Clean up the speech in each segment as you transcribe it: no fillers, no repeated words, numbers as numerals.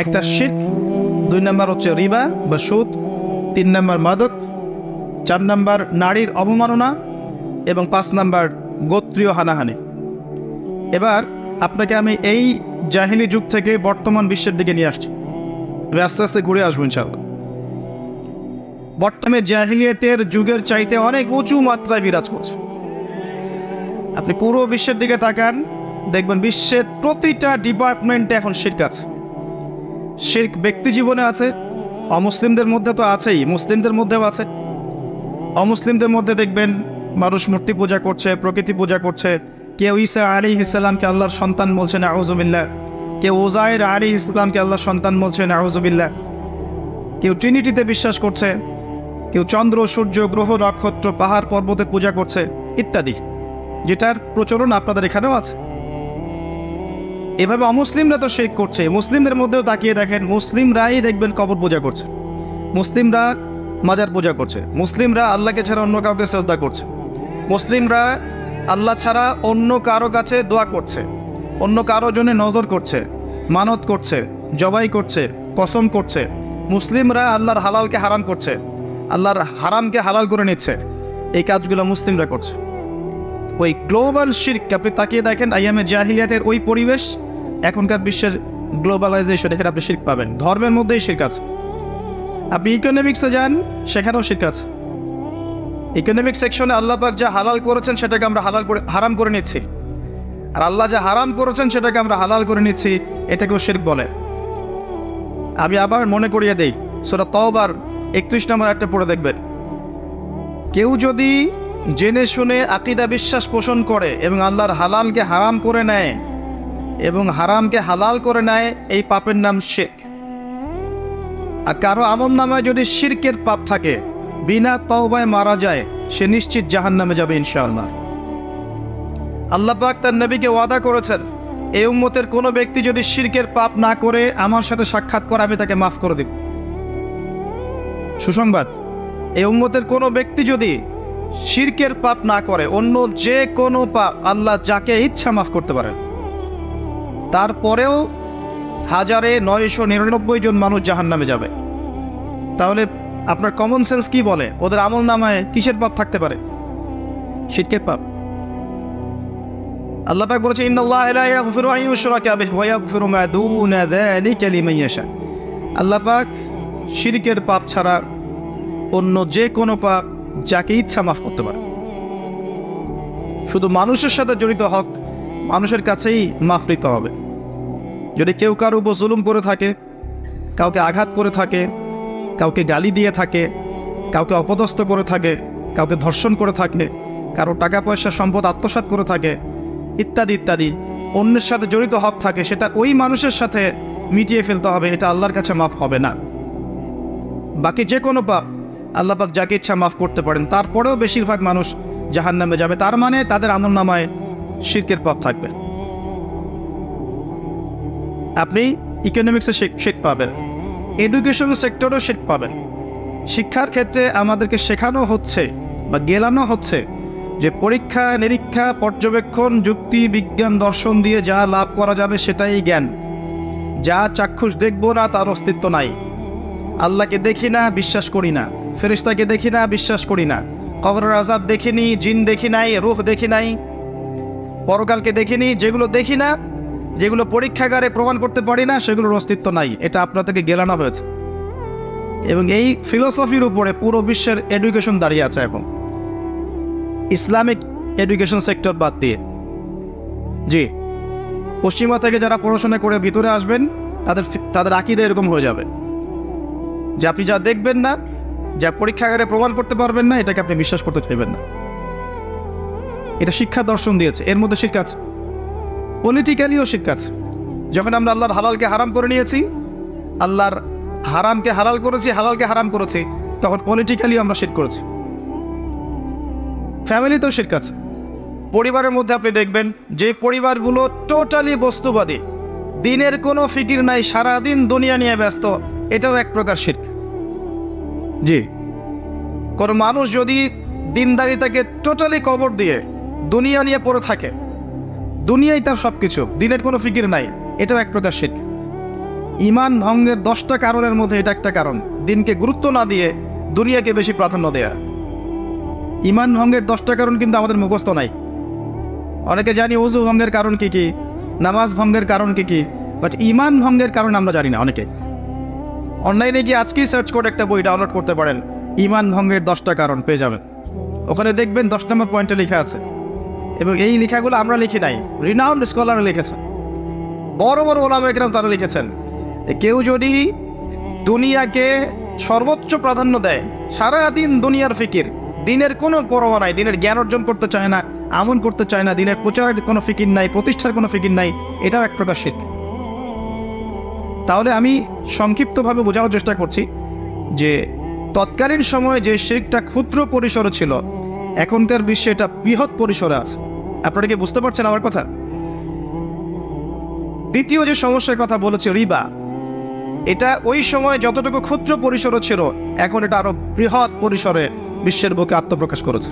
একটা শিরক, 2 নম্বর হচ্ছে রিবা বা সুদ, 3 নম্বর মাদক, 4 নম্বর নারীর অবমাননা এবং 5 নম্বর গোত্রীয় হানাহানি। এবার আপনাকে আমি এই জাহিলি যুগ থেকে বর্তমান বিশ্বের দিকে নিয়ে আসছি, তবে আস্তে আস্তে ঘুরে আসবো ইনশাআল্লাহ। বর্তমানে জাহিলিয়াতের যুগের চাইতে অনেক উঁচু মাত্রায় বিরাজ করছে। আপনি পুরো বিশ্বের দিকে তাকান, দেখবেন বিশ্বের প্রতিটা ডিপার্টমেন্টে এখন শিরক আছে। শিরক ব্যক্তি জীবনে আছে, অমুসলিমদের মধ্যে তো আছেই, মুসলিমদের মধ্যেও আছে। অমুসলিমদের মধ্যে দেখবেন মানুষ মূর্তি পূজা করছে, প্রকৃতি পূজা করছে। কেউ ঈসা আলাইহিস সালামকে আল্লাহর সন্তান বলছে, নাউযুবিল্লাহ। কেউ উযাইর আলাইহিস সালামকে আল্লাহর সন্তান বলছে, নাউযুবিল্লাহ। কেউ ট্রিনিটিতে বিশ্বাস করছে, কেউ চন্দ্র, সূর্য, গ্রহ, নক্ষত্র, পাহাড়, পর্বতে পূজা করছে ইত্যাদি, যেটার প্রচলন আপনাদের এখানেও আছে। এভাবে অমুসলিমরা তো শিরক করছে। মুসলিমদের মধ্যেও তাকিয়ে দেখেন, মুসলিমরাই দেখবেন কবর পূজা করছে, মুসলিমরা মাজার পূজা করছে, মুসলিমরা আল্লাহকে ছাড়া অন্য কাউকে সাজদা করছে, মুসলিমরা আল্লাহ ছাড়া অন্য কারো কাছে দোয়া করছে, অন্য কারো জন্য নজর করছে, মানত করছে, জবাই করছে, কসম করছে। মুসলিমরা আল্লাহর হালালকে হারাম করছে, আল্লাহর হারামকে হালাল করে নিচ্ছে। এই কাজগুলো মুসলিমরা করছে। ওই গ্লোবাল শিরক আপনি তাকিয়ে দেখেন, আইয়ামে জাহিলিয়াতের ওই পরিবেশ, এখনকার বিশ্বের গ্লোবালাইজেশন, এখানে আপনি শিরক পাবেন। ধর্মের মধ্যেই শিরক আছে। আপনি ইকোনমিক্সে যান, সেখানেও শিরক আছে। ইকোনমিক সেকশনে আল্লাহ পাক যা হালাল করেছেন সেটাকে আমরা হারাম করে নিচ্ছি, আর আল্লাহ যা হারাম করেছেন সেটাকে আমরা হালাল করে নিচ্ছি, এটাকেও শিরক বলে। আমি আবার মনে করিয়ে দেই, সূরা তাওবার 31 নম্বর আয়াতটা পড়ে দেখবেন। কেউ যদি জেনে শুনে আকীদা বিশ্বাস পোষণ করে এবং আল্লাহর হালালকে হারাম করে নেয় এবং হারামকে হালাল করে নেয়, এই পাপের নাম শিরক। আর কারো আমলনামায় যদি শিরকের পাপ থাকে, বিনা তওবায় মারা যায়, সে নিশ্চিত জাহান্নামে যাবে ইনশাআল্লাহ। আল্লাহ পাক তার নবীকে ওয়াদা করেছেন, এই উম্মতের কোনো ব্যক্তি যদি শিরকের পাপ না করে আমার সাথে সাক্ষাৎ করে, আমি তাকে মাফ করে দেব। সুসংবাদ, এই উম্মতের কোনো ব্যক্তি যদি শিরকের পাপ না করে, অন্য যে কোনো পাপ আল্লাহ যাকে ইচ্ছা মাফ করতে পারেন। তারপরেও 1999 জন মানুষ জাহান্নামে যাবে। তাহলে আপনার কমন সেন্স কি বলে, ওদের আমল নামায় কিসের পাপ থাকতে পারে? শিরকের পাপ। আল্লাহ পাক বলেছে, ইন্নাল্লাহা লা ইয়াগফিরু আন ইউশরাকা বিহি ওয়া ইয়াগফিরু মা দুনা যালিকা লিমান ইয়াশা। আল্লাহ পাক শিরকের পাপ ছাড়া অন্য যে কোনো পাপ যাকে ইচ্ছা মাফ করতে পারে। শুধু মানুষের সাথে জড়িত হক মানুষের কাছেই মাফ নিতে হবে। যদি কেউ কারো উপর জুলুম করে থাকে, কাউকে আঘাত করে থাকে, কাউকে গালি দিয়ে থাকে, কাউকে অপদস্থ করে থাকে, কাউকে ধর্ষণ করে থাকে, কারো টাকা পয়সা সম্পদ আত্মসাৎ করে থাকে ইত্যাদি ইত্যাদি, অন্যের সাথে জড়িত হক থাকে, সেটা ওই মানুষের সাথে মিটিয়ে ফেলতে হবে। এটা আল্লাহর কাছে মাফ হবে না। বাকি যে কোনো পাপ আল্লাহ পাক যাকে ইচ্ছা মাফ করতে পারেন। তারপরেও বেশিরভাগ মানুষ জাহান্নামে যাবে। তার মানে তাদের আমলনামায় শিরকের পাপ থাকবে। আপনি ইকোনমিক্সে শিরক পাবেন, এডুকেশন সেক্টরেও শিরক পাবেন। শিক্ষার ক্ষেত্রে আমাদেরকে শেখানো হচ্ছে বা গেলানো হচ্ছে যে পরীক্ষা নিরীক্ষা, পর্যবেক্ষণ, যুক্তি, বিজ্ঞান, দর্শন দিয়ে যা লাভ করা যাবে সেটাই জ্ঞান। যা চাক্ষুষ দেখব না তার অস্তিত্ব নাই। আল্লাহকে দেখি না, বিশ্বাস করি না। ফেরেশতাকে দেখি না, বিশ্বাস করি না। কবরের আযাব দেখিনি, জিন দেখি নাই, রূহ দেখি নাই, পরকালকে দেখিনি। যেগুলো দেখি না, যেগুলো পরীক্ষাগারে প্রমাণ করতে পারি না, সেগুলোর অস্তিত্ব নাই। এটা আপনাদেরকে গেলানো হয়েছে এবং এই ফিলোসফির উপরে পুরো বিশ্বের এডুকেশন দাঁড়িয়ে আছে এখন, ইসলামিক এডুকেশন সেক্টর বাদ দিয়ে। জি, পশ্চিমা থেকে যারা পড়াশোনা করে ভিতরে আসবেন, তাদের আকীদা এরকম হয়ে যাবে যে আপনি যা দেখবেন না, যা পরীক্ষাগারে প্রমাণ করতে পারবেন না, এটাকে আপনি বিশ্বাস করতে চাইবেন না। এটা শিক্ষা দর্শন দিয়েছে, এর মধ্যে শিরক আছে। পলিটিক্যালিও শিরক আছে। যখন আমরা আল্লাহর হালালকে হারাম করে নিয়েছি, আল্লাহর হারামকে হালাল করেছি, হালালকে হারাম করেছি, তখন পলিটিক্যালি আমরা শিরক করেছি। ফ্যামিলিতেও শিরক আছে। পরিবারের মধ্যে আপনি দেখবেন যে পরিবারগুলো টোটালি বস্তুবাদী, দিনের কোনো ফিকির নাই, সারাদিন দুনিয়া নিয়ে ব্যস্ত, এটাও এক প্রকার শিরক। জি, কোনো মানুষ যদি দিনদারিতাকে টোটালি কবর দিয়ে দুনিয়া নিয়ে পড়ে থাকে, দুনিয়াই তার সব কিছু, দিনের কোনো ফিকির নাই, এটাও এক প্রকার শিরক। ইমান ভঙ্গের 10টা কারণের মধ্যে এটা একটা কারণ, দিনকে গুরুত্ব না দিয়ে দুনিয়াকে বেশি প্রাধান্য দেয়া। ইমান ভঙ্গের 10টা কারণ কিন্তু আমাদের মুখস্থ নাই। অনেকে জানি ওযু ভঙ্গের কারণ কি কি, নামাজ ভঙ্গের কারণ কি কি, বাট ইমান ভঙ্গের কারণ আমরা জানি না। অনেকে অনলাইনে গিয়ে আজকেই সার্চ করে একটা বই ডাউনলোড করতে পারেন, ইমান ভঙ্গের 10টা কারণ পেয়ে যাবেন। ওখানে দেখবেন 10 নম্বর পয়েন্টে লেখা আছে, এবং এই লেখাগুলো আমরা লিখি নাই, রিনাউন্ড স্কলার লিখেছেন, বড় বড় ওলামা একরাম তারা লিখেছেন। কেউ যদি দুনিয়াকে সর্বোচ্চ প্রাধান্য দেয়, সারাদিন দুনিয়ার ফিকির, দিনের কোনো পরোয়া নাই, দিনের জ্ঞান অর্জন করতে চায় না, আমল করতে চায় না, দিনের প্রচারের কোনো ফিকির নাই, প্রতিষ্ঠার কোনো ফিকির নাই, এটাও এক প্রকার শিরক। তাহলে আমি সংক্ষিপ্তভাবে বোঝানোর চেষ্টা করছি যে তৎকালীন সময়ে যে শিরকটা ক্ষুদ্র পরিসরে ছিল, এখনকার বিশ্বে এটা বৃহৎ পরিসরে আছে। আপনারা কি বুঝতে পারছেন আমার কথা? দ্বিতীয় যে সমস্যার কথা বলেছে রিবা, এটা ওই সময় যতটুকু ক্ষুদ্র পরিসরে ছিল, এখন এটা আরো বৃহৎ পরিসরে বিশ্বের বুকে আত্মপ্রকাশ করেছে।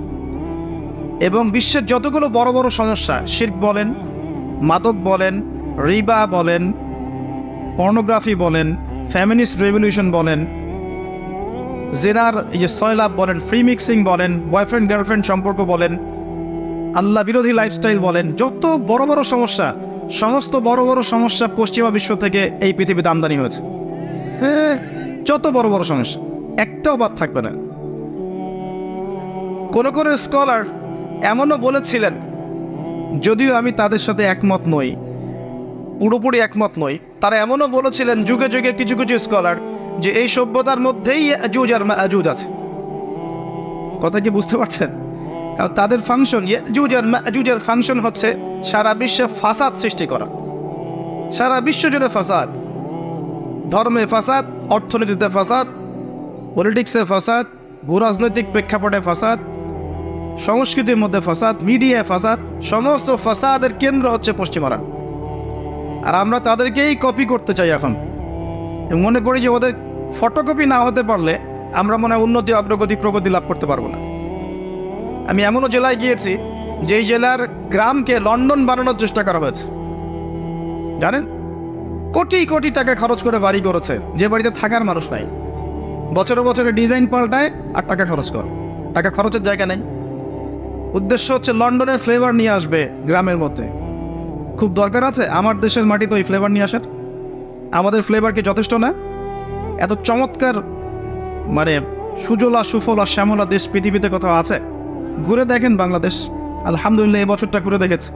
এবং বিশ্বের যতগুলো বড় বড় সমস্যা, শিরক বলেন, মাদক বলেন, রিবা বলেন, পর্নোগ্রাফি বলেন, ফেমিনিস্ট রেভলিউশন বলেন, জেনার সয়লাভ বলেন, ফ্রি মিক্সিং বলেন, বয়ফ্রেন্ড গার্লফ্রেন্ড সম্পর্ক বলেন, আল্লাহ বিরোধী লাইফস্টাইল বলেন, যত বড় বড় সমস্যা, সমস্ত বড় বড় সমস্যা পশ্চিমা বিশ্ব থেকে এই পৃথিবীতে আমদানি হয়েছে। হ্যাঁ, যত বড় বড় সমস্যা, একটাও বাদ থাকবে না। কোন কোন স্কলার এমনও বলেছিলেন, যদিও আমি তাদের সাথে একমত নই, পুরোপুরি একমত নই, তারা এমনও বলেছিলেন যুগে যুগে কিছু কিছু স্কলার, যে এই সভ্যতার মধ্যেই ইয়াজুজ আর মাজুজ আছে। কথা কি বুঝতে পারছেন? তাদের ফাংশন, ইয়াজুজ আর মাজুজের ফাংশন হচ্ছে সারা বিশ্বে ফাসাদ সৃষ্টি করা, সারা বিশ্ব জুড়ে ফাসাদ, ধর্মে ফাসাদ, অর্থনীতিতে ফাসাদ, পলিটিক্সে ফাসাদ, ভূরাজনৈতিক প্রেক্ষাপটে ফাসাদ, সংস্কৃতির মধ্যে ফাসাদ, মিডিয়ায় ফাসাদ, সমস্ত ফাসাদের কেন্দ্র হচ্ছে পশ্চিমারা। আর আমরা তাদেরকেই কপি করতে চাই এখন, মনে করি যে ওদের ফটোকপি না হতে পারলে আমরা মনে হয় উন্নতি, অগ্রগতি, প্রগতি লাভ করতে পারবো না। আমি এমনও জেলায় গিয়েছি যেই জেলার গ্রামকে লন্ডন বানানোর চেষ্টা করা হয়েছে, জানেন? কোটি কোটি টাকা খরচ করে বাড়ি করেছে, যে বাড়িতে থাকার মানুষ নাই। বছরে বছরে ডিজাইন পাল্টায় আর টাকা খরচ কর, টাকা খরচের জায়গা নেই। উদ্দেশ্য হচ্ছে লন্ডনের ফ্লেভার নিয়ে আসবে গ্রামের মধ্যে। খুব দরকার আছে আমার দেশের মাটিতে ওই ফ্লেভার নিয়ে আসার? আমাদের ফ্লেভার কি যথেষ্ট না? এত চমৎকার মানে সুজলা সুফলা শ্যামলা দেশ পৃথিবীতে কোথাও আছে? ঘুরে দেখেন বাংলাদেশ, আলহামদুলিল্লাহ এই বছরটা ঘুরে দেখেছে।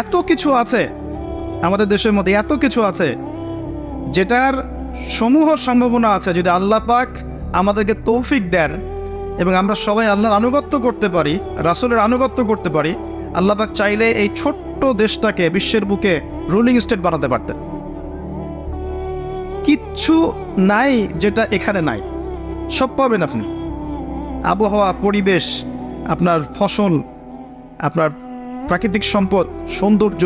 এত কিছু আছে আমাদের দেশের মধ্যে, এত কিছু আছে যেটার সমূহ সম্ভাবনা আছে যদি আল্লাহ পাক আমাদেরকে তৌফিক দেন এবং আমরা সবাই আল্লাহর আনুগত্য করতে পারি, রাসূলের আনুগত্য করতে পারি। আল্লাহ পাক চাইলে এই ছোট্ট দেশটাকে বিশ্বের বুকে রুলিং স্টেট বানাতে পারতেন। কিচ্ছু নাই যেটা এখানে নাই, সব পাবেন আপনি। আবহাওয়া, পরিবেশ, আপনার ফসল, আপনার প্রাকৃতিক সম্পদ, সৌন্দর্য,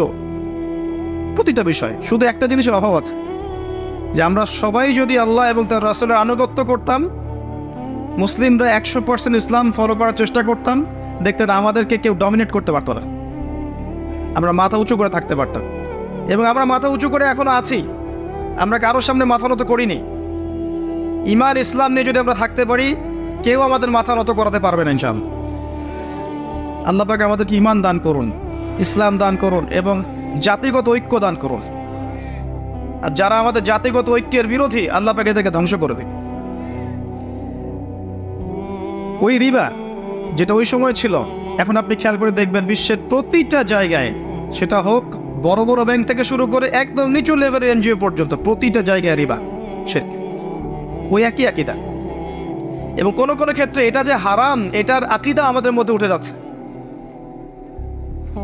প্রতিটা বিষয়। শুধু একটা জিনিসের অভাব আছে, যে আমরা সবাই যদি আল্লাহ এবং তার রাসূলের আনুগত্য করতাম, মুসলিমরা 100% ইসলাম ফলো করার চেষ্টা করতাম, দেখতেন আমাদেরকে কেউ ডমিনেট করতে পারতো না। আমরা মাথা উঁচু করে থাকতে পারতাম, এবং আমরা মাথা উঁচু করে এখনো আছি। আমরা কারোর সামনে মাথা নত করিনি। ঈমান ইসলাম নিয়ে যদি আমরা থাকতে পারি, কেউ আমাদের মাথা নত করাতে পারবে না ইনশাআল্লাহ। আল্লাহ পাক আমাদেরকে ঈমান দান করুন, ইসলাম দান করুন, এবং জাতিগত ঐক্য দান করুন। আর যারা আমাদের জাতিগত ঐক্যের বিরোধী, আল্লাহ পাক এদেরকে ধ্বংস করে দিন। ওই রিবা যেটা ওই সময় ছিল, এখন আপনি খেয়াল করে দেখবেন বিশ্বের প্রতিটা জায়গায়, সেটা হোক বড় বড় ব্যাংক থেকে শুরু করে একদম নিচু লেভেলের এনজিও পর্যন্ত, প্রতিটা জায়গায় রিবা, শিরক, ওই একই আকীদা। এবং কোনো কোনো ক্ষেত্রে এটা যে হারাম, এটার আকীদা আমাদের মধ্যে উঠে যাচ্ছে।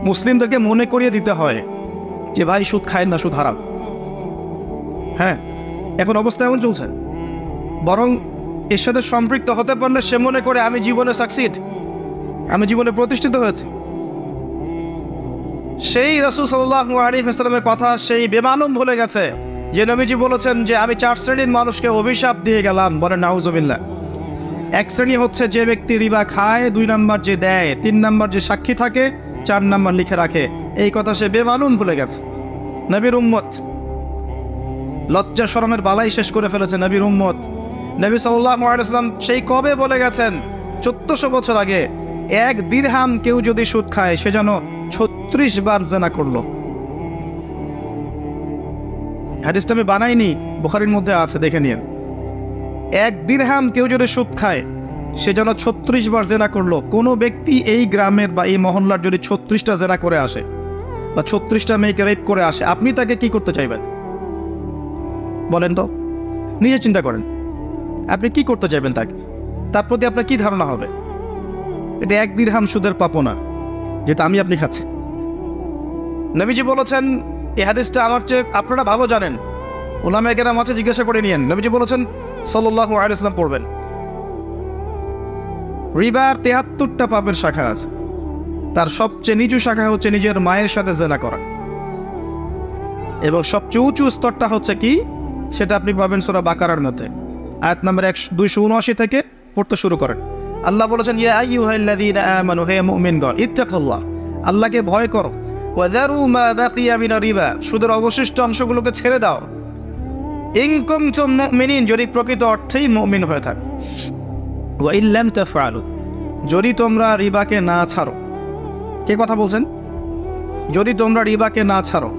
মুসলিমদেরকে মনে করিয়ে দিতে হয় যে ভাই সুদ খায় না, সুদ হারাম। হ্যাঁ, এখন অবস্থা এমন চলছে। বরং এর সাথে সম্পৃক্ত হতে পারলে সে মনে করে আমি জীবনে সাকসিড, আমি জীবনে প্রতিষ্ঠিত হয়েছে। সেই রাসূল সাল্লাল্লাহু আলাইহি ওয়াসাল্লামের কথা সেই বেমালুম ভুলে গেছে, যে নবীজি বলেছেন যে আমি 4 শ্রেণীর মানুষকে অভিশাপ দিয়ে গেলাম। বলেন নাউজুবিল্লাহ। এক শ্রেণী হচ্ছে যে ব্যক্তি রিবা খায়, 2 নাম্বার যে দেয়, 3 নাম্বার যে সাক্ষী থাকে, 4 নাম্বার লিখে রাখে। এই কথা সে বেমালুম ভুলে গেছে, নবীর উম্মত। লজ্জা শরমের বালাই শেষ করে ফেলেছে নবীর উম্মত। নবী সাল্লাল্লাহু আলাইহি ওয়াসাল্লাম সেই কবে বলে গেছেন, 1400 বছর আগে, 1 দিরহাম কেউ যদি সুদ খায় সে যেন 36 বার জিনা করলো। হাদিসটা আমি বানাইনি, বুখারীর মধ্যে আছে, দেখে নিন। 1 দিরহাম কেউ যদি সুদ খায় সে যেন 36 বার জিনা করলো। কোনো ব্যক্তি এই গ্রামের বা এই মহল্লার যদি 36টা জিনা করে আসে বা 36টা মেয়েকে রেপ করে আসে, আপনি তাকে কি করতে চাইবেন বলেন তো? নিজে চিন্তা করেন, আপনি কি করতে চাইবেন তাকে? তার প্রতি আপনার কি ধারণা হবে? এটা 1 দিরহাম সুদের পাপও না, যেটা আমি আপনি খাচ্ছি। নবীজি বলেছেন, এই হাদিসটা আমার চেয়ে আপনারা ভালো জানেন, উলামায়ে কেরাম আছে, জিজ্ঞাসা করে নিয়েন। নবীজি বলেছেন সাল্লাল্লাহু আলাইহি ওয়াসাল্লাম পড়বেন, রিবার 73টা পাপের শাখা আছে, তার সবচেয়ে নিচু শাখা হচ্ছে নিজের মায়ের সাথে জিনা করা, এবং সবচেয়ে উঁচু স্তরটা হচ্ছে কি সেটা আপনি পাবেন সূরা বাকারার মধ্যে, আয়াত নম্বর 279 থেকে পড়তে শুরু করেন। আল্লাহ বলেছেন, ইয়া আইয়ুহাল্লাযীনা আমানু, হে মুমিনগণ, ইত্তাকুল্লাহ, আল্লাহকে ভয় করো, ওয়া যারু মা বাকিয়া মিনার রিবা, সুদের অবশিষ্ট অংশগুলোকে ছেড়ে দাও, ইন কুনতুম মুমিনিন, যদি প্রকৃত অর্থেই মুমিন হয়ে থাকো, ওয়া ইন লাম তাফআলু, যদি তোমরা রিবাকে না ছাড়ো। কে কথা বলছেন? যদি তোমরা রিবাকে না ছাড়ো,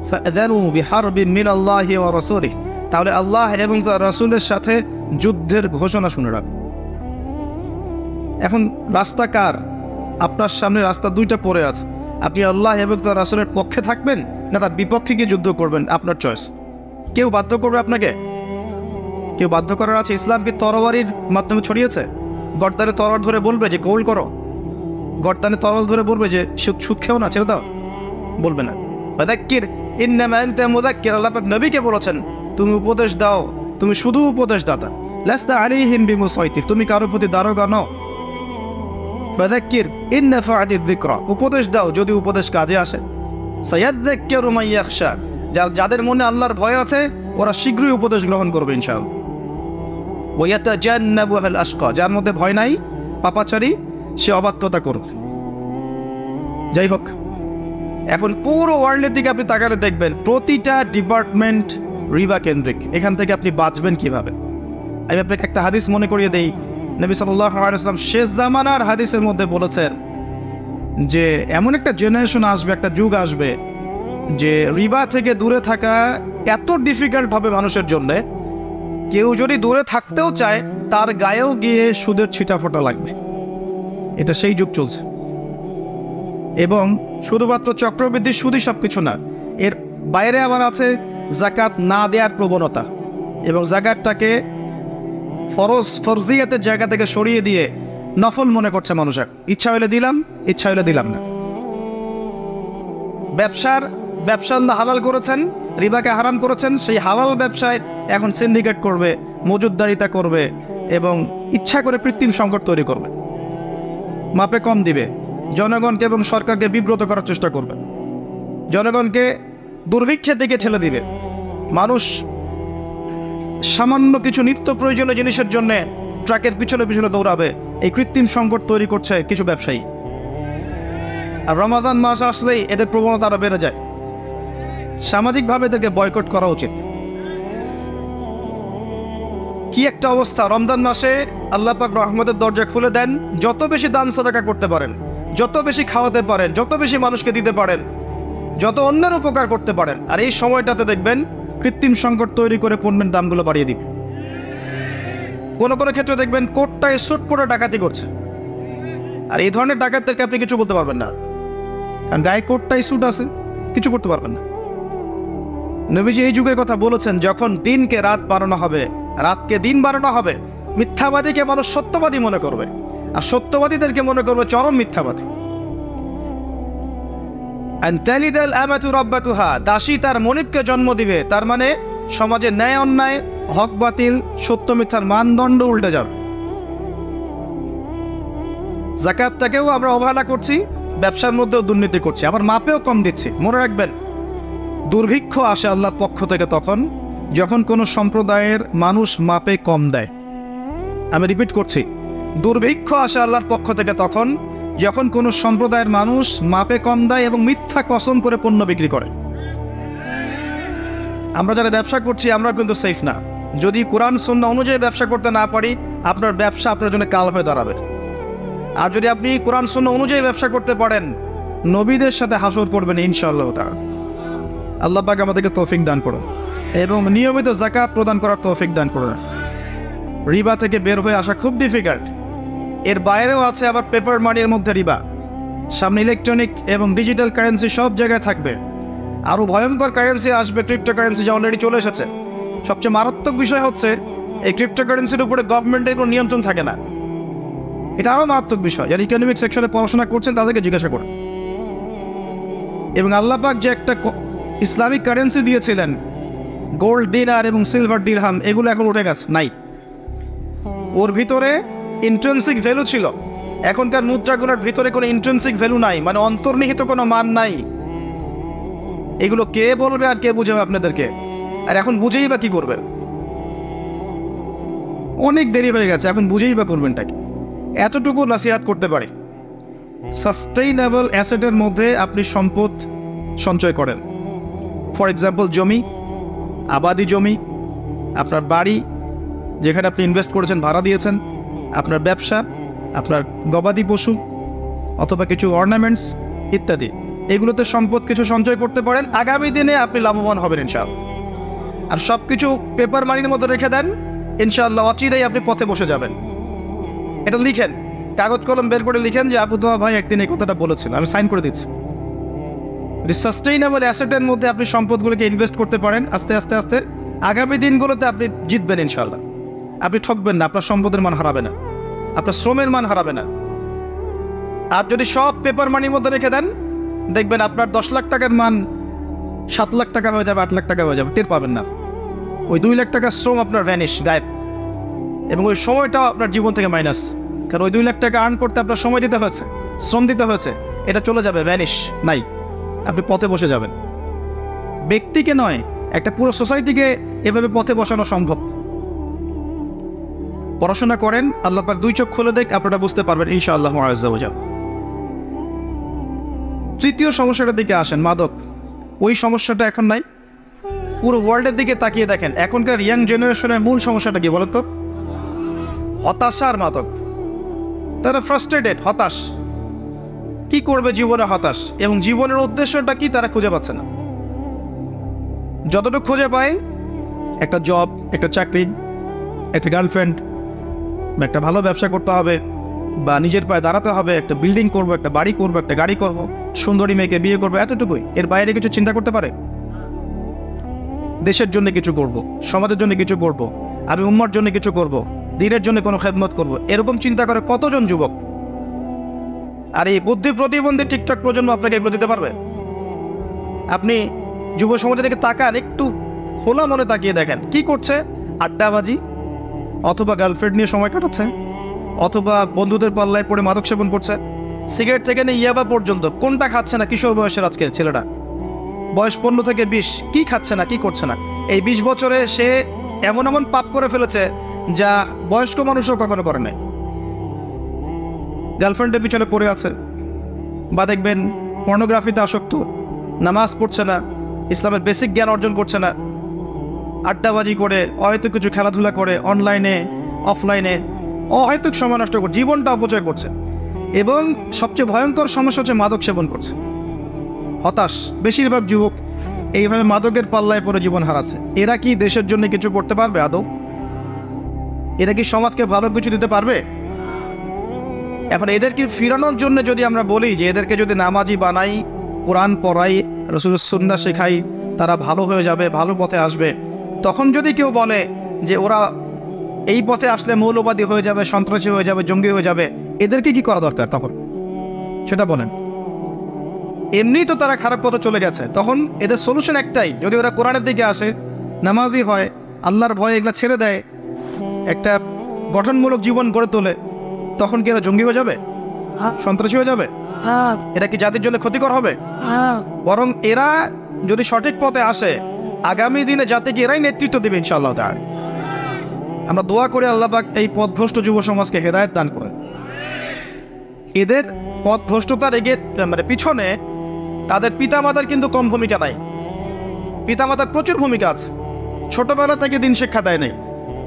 ফাআযানু বিহারবিন মিনাল্লাহি ওয়া রাসূলিহি, তাহলে আল্লাহ এবং তার রাসূলের সাথে যুদ্ধের ঘোষণা শুনে রাখো। এখন রাস্তা কার? আপনার সামনে রাস্তা 2টা পড়ে আছে, আপনি আল্লাহ এবং তার রাসূলের পক্ষে থাকবেন না তার বিপক্ষে গিয়ে যুদ্ধ করবেন, আপনার চয়েস। কেউ বাধ্য করবে আপনাকে? কেউ বাধ্য করার আছে? ইসলাম কি তরবারির মাধ্যমে ছড়িয়েছে? গর্দানে তরবারি ধরে বলবে যে কৌল করো? গর্দানে তরবারি ধরে বলবে যে সুদ খেও না, ছেড়ে দাও? বলবে না। ফাযাক্কির ইন্নামা আনতা মুযাক্কির, আল্লাহ পাক নবীকে বলেছেন তুমি উপদেশ দাও, তুমি শুধু উপদেশ দাতা, লাস্তা আলাইহিম বিমুসাইতির, তুমি কারো প্রতি দারোগা নও। ফাযাক্কির ইন নাফাআতিয যিকরা, উপদেশ দাও যদি উপদেশ কাজে আসে। সায়াযাক্কারু মান ইয়াখশা, যাদের মনে আল্লাহর ভয় আছে ওরা শীঘ্রই উপদেশ গ্রহণ করবে ইনশাআল্লাহ। ওয়া ইয়াতাজান্নাবুহাল আশকা, যার মধ্যে ভয় নাই, পাপাচারী, সে অবাধ্যতা করবে। যাই হোক, এখন পুরো ওয়ার্ল্ডের দিকে আপনি তাকালে দেখবেন প্রতিটা ডিপার্টমেন্ট রিবা কেন্দ্রিক। এখান থেকে আপনি বাঁচবেন কিভাবে? আমি আপনাকে একটা হাদিস মনে করিয়ে দেই। নবী সাল্লাল্লাহু আলাইহি ওয়াসাল্লাম শেষ জামানার হাদিসের মধ্যে বলেছেন যে এমন একটা জেনারেশন আসবে, একটা যুগ আসবে যে রিবা থেকে দূরে থাকা এত ডিফিকাল্ট হবে মানুষের জন্য, কেউ যদি দূরে থাকতেও চায় তার গায়েও গিয়ে সুদের ছিটাফোঁটা লাগবে। এটা সেই যুগ চলছে। এবং শুধুমাত্র চক্রবৃদ্ধি সুদই সব কিছু না, এর বাইরে আবার আছে যাকাত না দেওয়ার প্রবণতা, এবং যাকাতটাকে ফরজিয়াতের জায়গা থেকে সরিয়ে দিয়ে নফল মনে করছে মানুষ। ইচ্ছা হলে দিলাম, ইচ্ছা হলে দিলাম না। ব্যবসা আল্লাহ হালাল করেছেন, রিবাকে হারাম করেছেন, সেই হালাল ব্যবসায় এখন সিন্ডিকেট করবে, মজুদদারিতা করবে এবং ইচ্ছা করে কৃত্রিম সংকট তৈরি করবে, মাপে কম দিবে, জনগণকে এবং সরকারকে বিব্রত করার চেষ্টা করবে, জনগণকে দুর্ভিক্ষের দিকে ঠেলে দিবে। মানুষ সামান্য কিছু নিত্য প্রয়োজনীয় জিনিসের জন্য ট্রাকের পিছনে পিছনে দৌড়াবে, এই কৃত্রিম সংকট তৈরি করছে কিছু ব্যবসায়ী। আর রমাজান মাস আসলেই এদের প্রবণতা আরো বেড়ে যায়। সামাজিকভাবে এদেরকে বয়কট করা উচিত। কি একটা অবস্থা! রমজান মাসে আল্লাহ পাক রহমতের দরজা খুলে দেন, যত বেশি দান সাদাকা করতে পারেন, যত বেশি খাওয়াতে পারেন, যত বেশি মানুষকে দিতে পারেন, যত অন্যের উপকার করতে পারেন, আর এই সময়টাতে দেখবেন কৃত্রিম সংকট তৈরি করে পণ্যের দামগুলো বাড়িয়ে দিবে। কোনো কোনো ক্ষেত্রে দেখবেন কোটটায় স্যুট পরে ডাকাতি করছে, আর এই ধরনের ডাকাতদেরকে আপনি কিছু বলতে পারবেন না, কারণ গায়ে কোটটাই স্যুট আছে, কিছু করতে পারবেন না। নবীজি এই যুগের কথা বলেছেন, যখন দিনকে রাত বানানো হবে, রাতকে দিন বানানো হবে, মিথ্যাবাদীকে মানুষ সত্যবাদী মনে করবে, আর সত্যবাদীদেরকে মনে করবে চরম মিথ্যাবাদী। দাসী তার মনিবকে জন্ম দিবে, তার মানে সমাজে ন্যায় অন্যায়, হক বাতিল, সত্য মিথ্যার মানদণ্ড উল্টে যাবে। যাকাতটাকেও আমরা অবহেলা করছি, ব্যবসার মধ্যেও দুর্নীতি করছি, আবার মাপেও কম দিচ্ছি। মনে রাখবেন, দুর্ভিক্ষ আসে আল্লাহর পক্ষ থেকে তখন যখন কোনো সম্প্রদায়ের মানুষ মাপে কম দেয়। আমি রিপিট করছি, দুর্ভিক্ষ আসে আল্লাহর পক্ষ থেকে তখন যখন কোনো সম্প্রদায়ের মানুষ মাপে কম দেয় এবং মিথ্যা কসম করে পণ্য বিক্রি করে। আমরা যারা ব্যবসা করছি আমরা কিন্তু সেফ না। যদি কোরআন সুন্নাহ অনুযায়ী ব্যবসা করতে না পারি, আপনার ব্যবসা আপনার জন্য কাল হয়ে দাঁড়াবে। আর যদি আপনি কোরআন সুন্নাহ অনুযায়ী ব্যবসা করতে পারেন, নবীদের সাথে হাসর করবেন ইনশাআল্লাহ তাআলা। আল্লাহ পাক আমাদেরকে তৌফিক দান করুন এবং নিয়মিত যাকাত প্রদান করার তৌফিক দান করুন। রিবা থেকে বের হয়ে আসা খুব ডিফিকাল্ট। এর বাইরেও আছে আবার পেপার মানির মধ্যে রিবা। সামনে ইলেকট্রনিক এবং ডিজিটাল কারেন্সি সব জায়গায় থাকবে। আরও ভয়ঙ্কর কারেন্সি আসবে, ক্রিপ্টো কারেন্সি, যা অলরেডি চলে এসেছে। সবচেয়ে মারাত্মক বিষয় হচ্ছে এই ক্রিপ্টো কারেন্সির উপরে গভর্নমেন্টের কোনো নিয়ন্ত্রণ থাকে না। এটা আরও মারাত্মক বিষয়। যারা ইকোনমিক সেকশনে পড়াশোনা করছেন তাদেরকে জিজ্ঞাসা করুন। এবং আল্লাহ পাক যে একটা ইসলামিক কারেন্সি দিয়েছিলেন, গোল্ড দিনার এবং সিলভার দিরহাম, এগুলো এখন উঠে গেছে, নাই। ওর ভিতরে ইন্ট্রিনসিক ভ্যালু ছিল। এখনকার মুদ্রাগুলোর ভিতরে কোনো ইন্ট্রিনসিক ভ্যালু নাই, মানে অন্তর্নিহিত কোনো মান নাই। এগুলো কে বলবে আর কে বুঝাবে আপনাদেরকে? আর এখন বুঝেই বা কি করবেন? অনেক দেরি হয়ে গেছে, এখন বুঝেই বা করবেনটা কি? এতটুকু নাসিহাত করতে পারি, সাস্টেইনেবল অ্যাসেটের মধ্যে আপনি সম্পদ সঞ্চয় করেন। ফর এক্সাম্পল, জমি, আবাদি জমি, আপনার বাড়ি যেখানে আপনি ইনভেস্ট করেছেন, ভাড়া দিয়েছেন, আপনার ব্যবসা, আপনার গবাদি পশু অথবা কিছু অর্নামেন্টস ইত্যাদি, এগুলোতে সম্পদ কিছু সঞ্চয় করতে পারেন। আগামী দিনে আপনি লাভবান হবেন ইনশাআল্লাহ। আর সব কিছু পেপার মানির মতো রেখে দেন, ইনশাআল্লাহ অচিরেই আপনি পথে বসে যাবেন। এটা লিখেন, কাগজ কলম বের করে লিখেন যে আবু তোহা ভাই একদিন এই কথাটা বলেছিল, আমি সাইন করে দিচ্ছি। সাস্টেইনেবল অ্যাসেটের মধ্যে আপনি সম্পদগুলোকে ইনভেস্ট করতে পারেন। আস্তে আস্তে আস্তে আগামী দিনগুলোতে আপনি জিতবেন ইনশাআল্লাহ। আপনি ঠকবেন না, আপনার সম্পদের মান হারাবে না, আপনার শ্রমের মান হারাবে না। আর যদি সব পেপার মানির মধ্যে রেখে দেন, দেখবেন আপনার 10 লাখ টাকার মান 7 লাখ টাকা হয়ে যাবে, 8 লাখ টাকা হয়ে যাবে, টের পাবেন না। ওই 2 লাখ টাকার শ্রম আপনার ভ্যানিশ, গায়েব। এবং ওই সময়টাও আপনার জীবন থেকে মাইনাস, কারণ ওই 2 লাখ টাকা আর্ন করতে আপনার সময় দিতে হয়েছে, শ্রম দিতে হয়েছে, এটা চলে যাবে, ভ্যানিশ, নাই। আপনি পথে বসে যাবেন। ব্যক্তিকে নয়, একটা পুরো সোসাইটিকে এভাবে পথে বসানো সম্ভব। পড়াশোনা করেন, আল্লাহ পাক 2 চোখ খুলে দেখ, আপনারা বুঝতে পারবেন ইনশাআল্লাহ আযজা ওয়া জাল্লা। তৃতীয় সমস্যাটার দিকে আসেন, মাদক। ওই সমস্যাটা এখন নাই। পুরো ওয়ার্ল্ডের দিকে তাকিয়ে দেখেন, এখনকার ইয়াং জেনারেশনের মূল সমস্যাটা কি বলতো? হতাশার মাদক। তারা ফ্রাস্ট্রেটেড, হতাশ। কি করবে জীবনে, হতাশ। এবং জীবনের উদ্দেশ্যটা কি তারা খুঁজে পাচ্ছে না। যতটুকু খুঁজে পায়, একটা জব, একটা চাকরি, একটা গার্লফ্রেন্ড, বা একটা ভালো ব্যবসা করতে হবে, বা নিজের পায়ে দাঁড়াতে হবে, একটা বিল্ডিং করবো, একটা বাড়ি করবো, একটা গাড়ি করবো, সুন্দরী মেয়েকে বিয়ে করবো, এতটুকুই। এর বাইরে কিছু চিন্তা করতে পারে? দেশের জন্য কিছু করব, সমাজের জন্য কিছু করব, আমি উম্মার জন্য কিছু করব, দ্বীনের জন্য কোনো খেদমত করব, এরকম চিন্তা করে কতজন যুবক? আর এই বুদ্ধি প্রতিবন্ধী ঠিকঠাক প্রজন্ম আপনাকে এগুলো দিতে পারবে? আপনি যুব সমাজের দিকে তাকান, একটু খোলা মনে তাকিয়ে দেখেন কি করছে। আড্ডাবাজি, অথবা গার্লফ্রেন্ড নিয়ে সময় কাটাচ্ছে, অথবা বন্ধুদের পাল্লায় পড়ে মাদক সেবন করছে। সিগারেট থেকে নিয়ে ইয়াবা পর্যন্ত কোনটা খাচ্ছে না? কিশোর বয়সের আজকে ছেলেটা, বয়স 15 থেকে 20, কি খাচ্ছে না, কি করছে না? এই 20 বছরে সে এমন এমন পাপ করে ফেলেছে যা বয়স্ক মানুষও কখনো করে নাই। গার্লফ্রেন্ডের পিছনে পড়ে আছে, বা দেখবেন পর্নোগ্রাফিতে আসক্ত, নামাজ পড়ছে না, ইসলামের বেসিক জ্ঞান অর্জন করছে না, আড্ডাবাজি করে, অহেতুক কিছু খেলাধুলা করে, অনলাইনে অফলাইনে অহেতুক সময় নষ্ট করে জীবনটা অপচয় করছে। এবং সবচেয়ে ভয়ঙ্কর সমস্যা হচ্ছে মাদক সেবন করছে। হতাশ বেশিরভাগ যুবক এইভাবে মাদকের পাল্লায় পড়ে জীবন হারাচ্ছে। এরা কি দেশের জন্য কিছু করতে পারবে আদৌ? এরা কি সমাজকে ভালো কিছু দিতে পারবে? এখন এদেরকে ফিরানোর জন্য যদি আমরা বলি যে এদেরকে যদি নামাজি বানাই, কোরআন পড়াই, রাসূলের সুন্নাহ শেখাই, তারা ভালো হয়ে যাবে, ভালো পথে আসবে, তখন যদি কেউ বলে যে ওরা এই পথে আসলে মৌলবাদী হয়ে যাবে, সন্ত্রাসী হয়ে যাবে, জঙ্গি হয়ে যাবে, এদেরকে কি করা দরকার তখন? সেটা বলেন। এমনি তো তারা খারাপ পথে চলে গেছে, তখন এদের সলিউশন একটাই, যদি ওরা কোরআনের দিকে আসে, নামাজি হয়, আল্লাহর ভয়ে এগুলা ছেড়ে দেয়, একটা গঠনমূলক জীবন গড়ে তোলে, তখন কি এরা জঙ্গি হয়ে যাবে, সন্ত্রাসী হয়ে যাবে? এরা কি জাতির জন্য ক্ষতিকর হবে? বরং এরা যদি সঠিক পথে আসে, আগামী দিনে জাতিকে এরাই নেতৃত্ব দেবে ইনশাআল্লাহ তাআলা। আমরা দোয়া করি আল্লাহ পাক এই পথভ্রষ্ট যুব সমাজকে হেদায়েত দান করেন। এদের পথভ্রষ্টতার পিছনে তাদের পিতামাতার কিন্তু কম ভূমিকা নাই। পিতামাতার প্রচুর ভূমিকা আছে। ছোটবেলা থেকে দিন শিক্ষা দেয় নাই,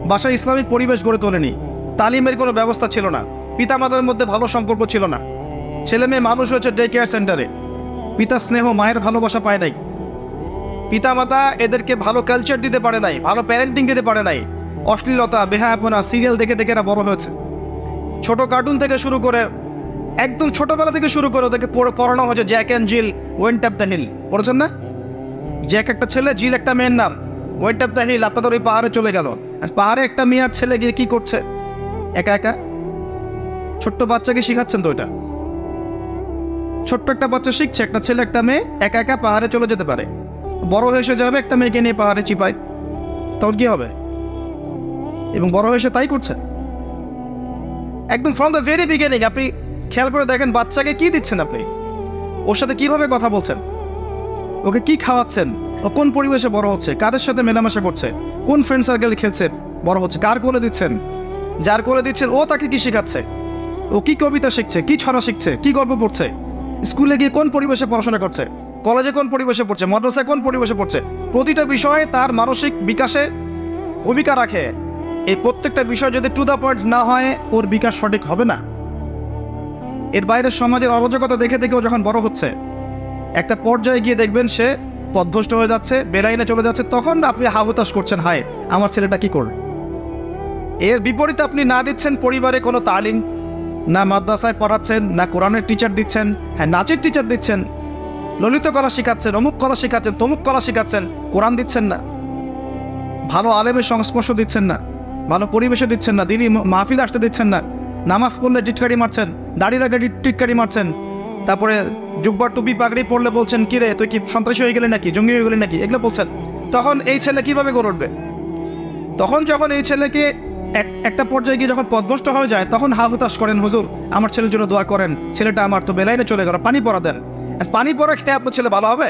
বাসায় ইসলামিক পরিবেশ গড়ে তোলেনি, তালিমের কোনো ব্যবস্থা ছিল না, পিতামাতার মধ্যে ভালো সম্পর্ক ছিল না, ছেলে মেয়ে মানুষ হয়েছে ডে কেয়ার সেন্টারে, পিতা স্নেহ মায়ের ভালোবাসা পায় নাই, পিতামাতা এদেরকে ভালো কালচার দিতে পারে নাই, ভালো প্যারেন্টিং দিতে পারে নাই, অশ্লীলতা বেহায়াপনা সিরিয়াল দেখে দেখে এরা বড় হয়েছে। ছোট কার্টুন থেকে শুরু করে একদম ছোটবেলা থেকে শুরু করে ওদেরকে পড়ানো হচ্ছে Jack and Jill, went of the hill. পড়েছেন না? জ্যাক একটা ছেলে, জিল একটা মেয়ের নাম, ওয়েন্ট অফ দ্য হিল, আপনাদের ওই পাহাড়ে চলে গেল। আর পাহাড়ে একটা মেয়ে আর ছেলে গিয়ে কি করছে? একা একা। ছোট্ট বাচ্চাকে শিখাচ্ছেন তো এটা, ছোট্ট একটা বাচ্চা শিখছে একটা ছেলে একটা মেয়ে একা একা পাহাড়ে চলে যেতে পারে। বড় হয়ে এসে যাবে একটা মেয়েকে নিয়ে পাহাড়ে চিপায়, তখন কি হবে? এবং বড় হয়ে এসে তাই করছে একদম ফ্রম দ্য ভেরি বিগিনিং। আপনি খেয়াল করে দেখেন বাচ্চাকে কি দিচ্ছেন, আপনি ওর সাথে কিভাবে কথা বলছেন, ওকে কি খাওয়াচ্ছেন, ও কোন পরিবেশে বড় হচ্ছে, কাদের সাথে মেলামেশা করছে, কোন ফ্রেন্ড সার্কেল খেলছে বড় হচ্ছে, কার কোলে দিচ্ছেন, যার কোলে দিচ্ছেন ও তাকে কি শেখাচ্ছে, ও কি কবিতা শিখছে, কি ছড়া শিখছে, কি গল্প পড়ছে, স্কুলে গিয়ে কোন পরিবেশে পড়াশোনা করছে, কলেজে কোন পরিবেশে পড়ছে, মাদ্রাসায় কোন পরিবেশে পড়ছে, প্রতিটা বিষয়ে তার মানসিক বিকাশে ভূমিকা রাখে। এই প্রত্যেকটা বিষয় যদি টু দ্য পয়েন্ট না হয় ওর বিকাশ সঠিক হবে না। এর বাইরে সমাজের অরাজকতা দেখে দেখে ও যখন বড় হচ্ছে একটা পর্যায়ে গিয়ে দেখবেন সে পথভ্রষ্ট হয়ে যাচ্ছে, বেলাইনে চলে যাচ্ছে, তখন আপনি হাহুতাশ করছেন হায় আমার ছেলেটা কি করবে। এর বিপরীতে আপনি না দিচ্ছেন পরিবারে কোনো তালিম, না মাদ্রাসায় পড়াচ্ছেন, না কোরআনের টিচার দিচ্ছেন, হ্যাঁ নাচের টিচার দিচ্ছেন, ললিত কলা শেখাচ্ছেন, অমুক কলা শেখাচ্ছেন, তমুক কলা শেখাচ্ছেন, কোরআন দিচ্ছেন না, ভালো আলেমের সংস্পর্শ দিচ্ছেন না, ভালো পরিবেশে দিচ্ছেন না, দিনই মাহফিল আসতে দিচ্ছেন না, নামাজ পড়লে টিটকারি মারছেন, দাড়ির আগে টিটকারি মারছেন, তারপরে জুব্বার টুপি পাগড়ি পড়লে বলছেন কিরে তুই কি সন্ত্রাসী হয়ে গেলি নাকি, জঙ্গি হয়ে গেলি নাকি, এগুলো বলছেন। তখন এই ছেলে কিভাবে গড়ে উঠবে? তখন যখন এই ছেলেকে একটা পর্যায়ে গিয়ে যখন পথভ্রষ্ট হয়ে যায় তখন হাহুতাশ করেন হুজুর আমার ছেলের জন্য দোয়া করেন, ছেলেটা আমার তো বেলাইনে চলে গেল, পানি পড়া দেন। আর পানি পড়া খেয়ে আপনার ছেলে ভালো হবে?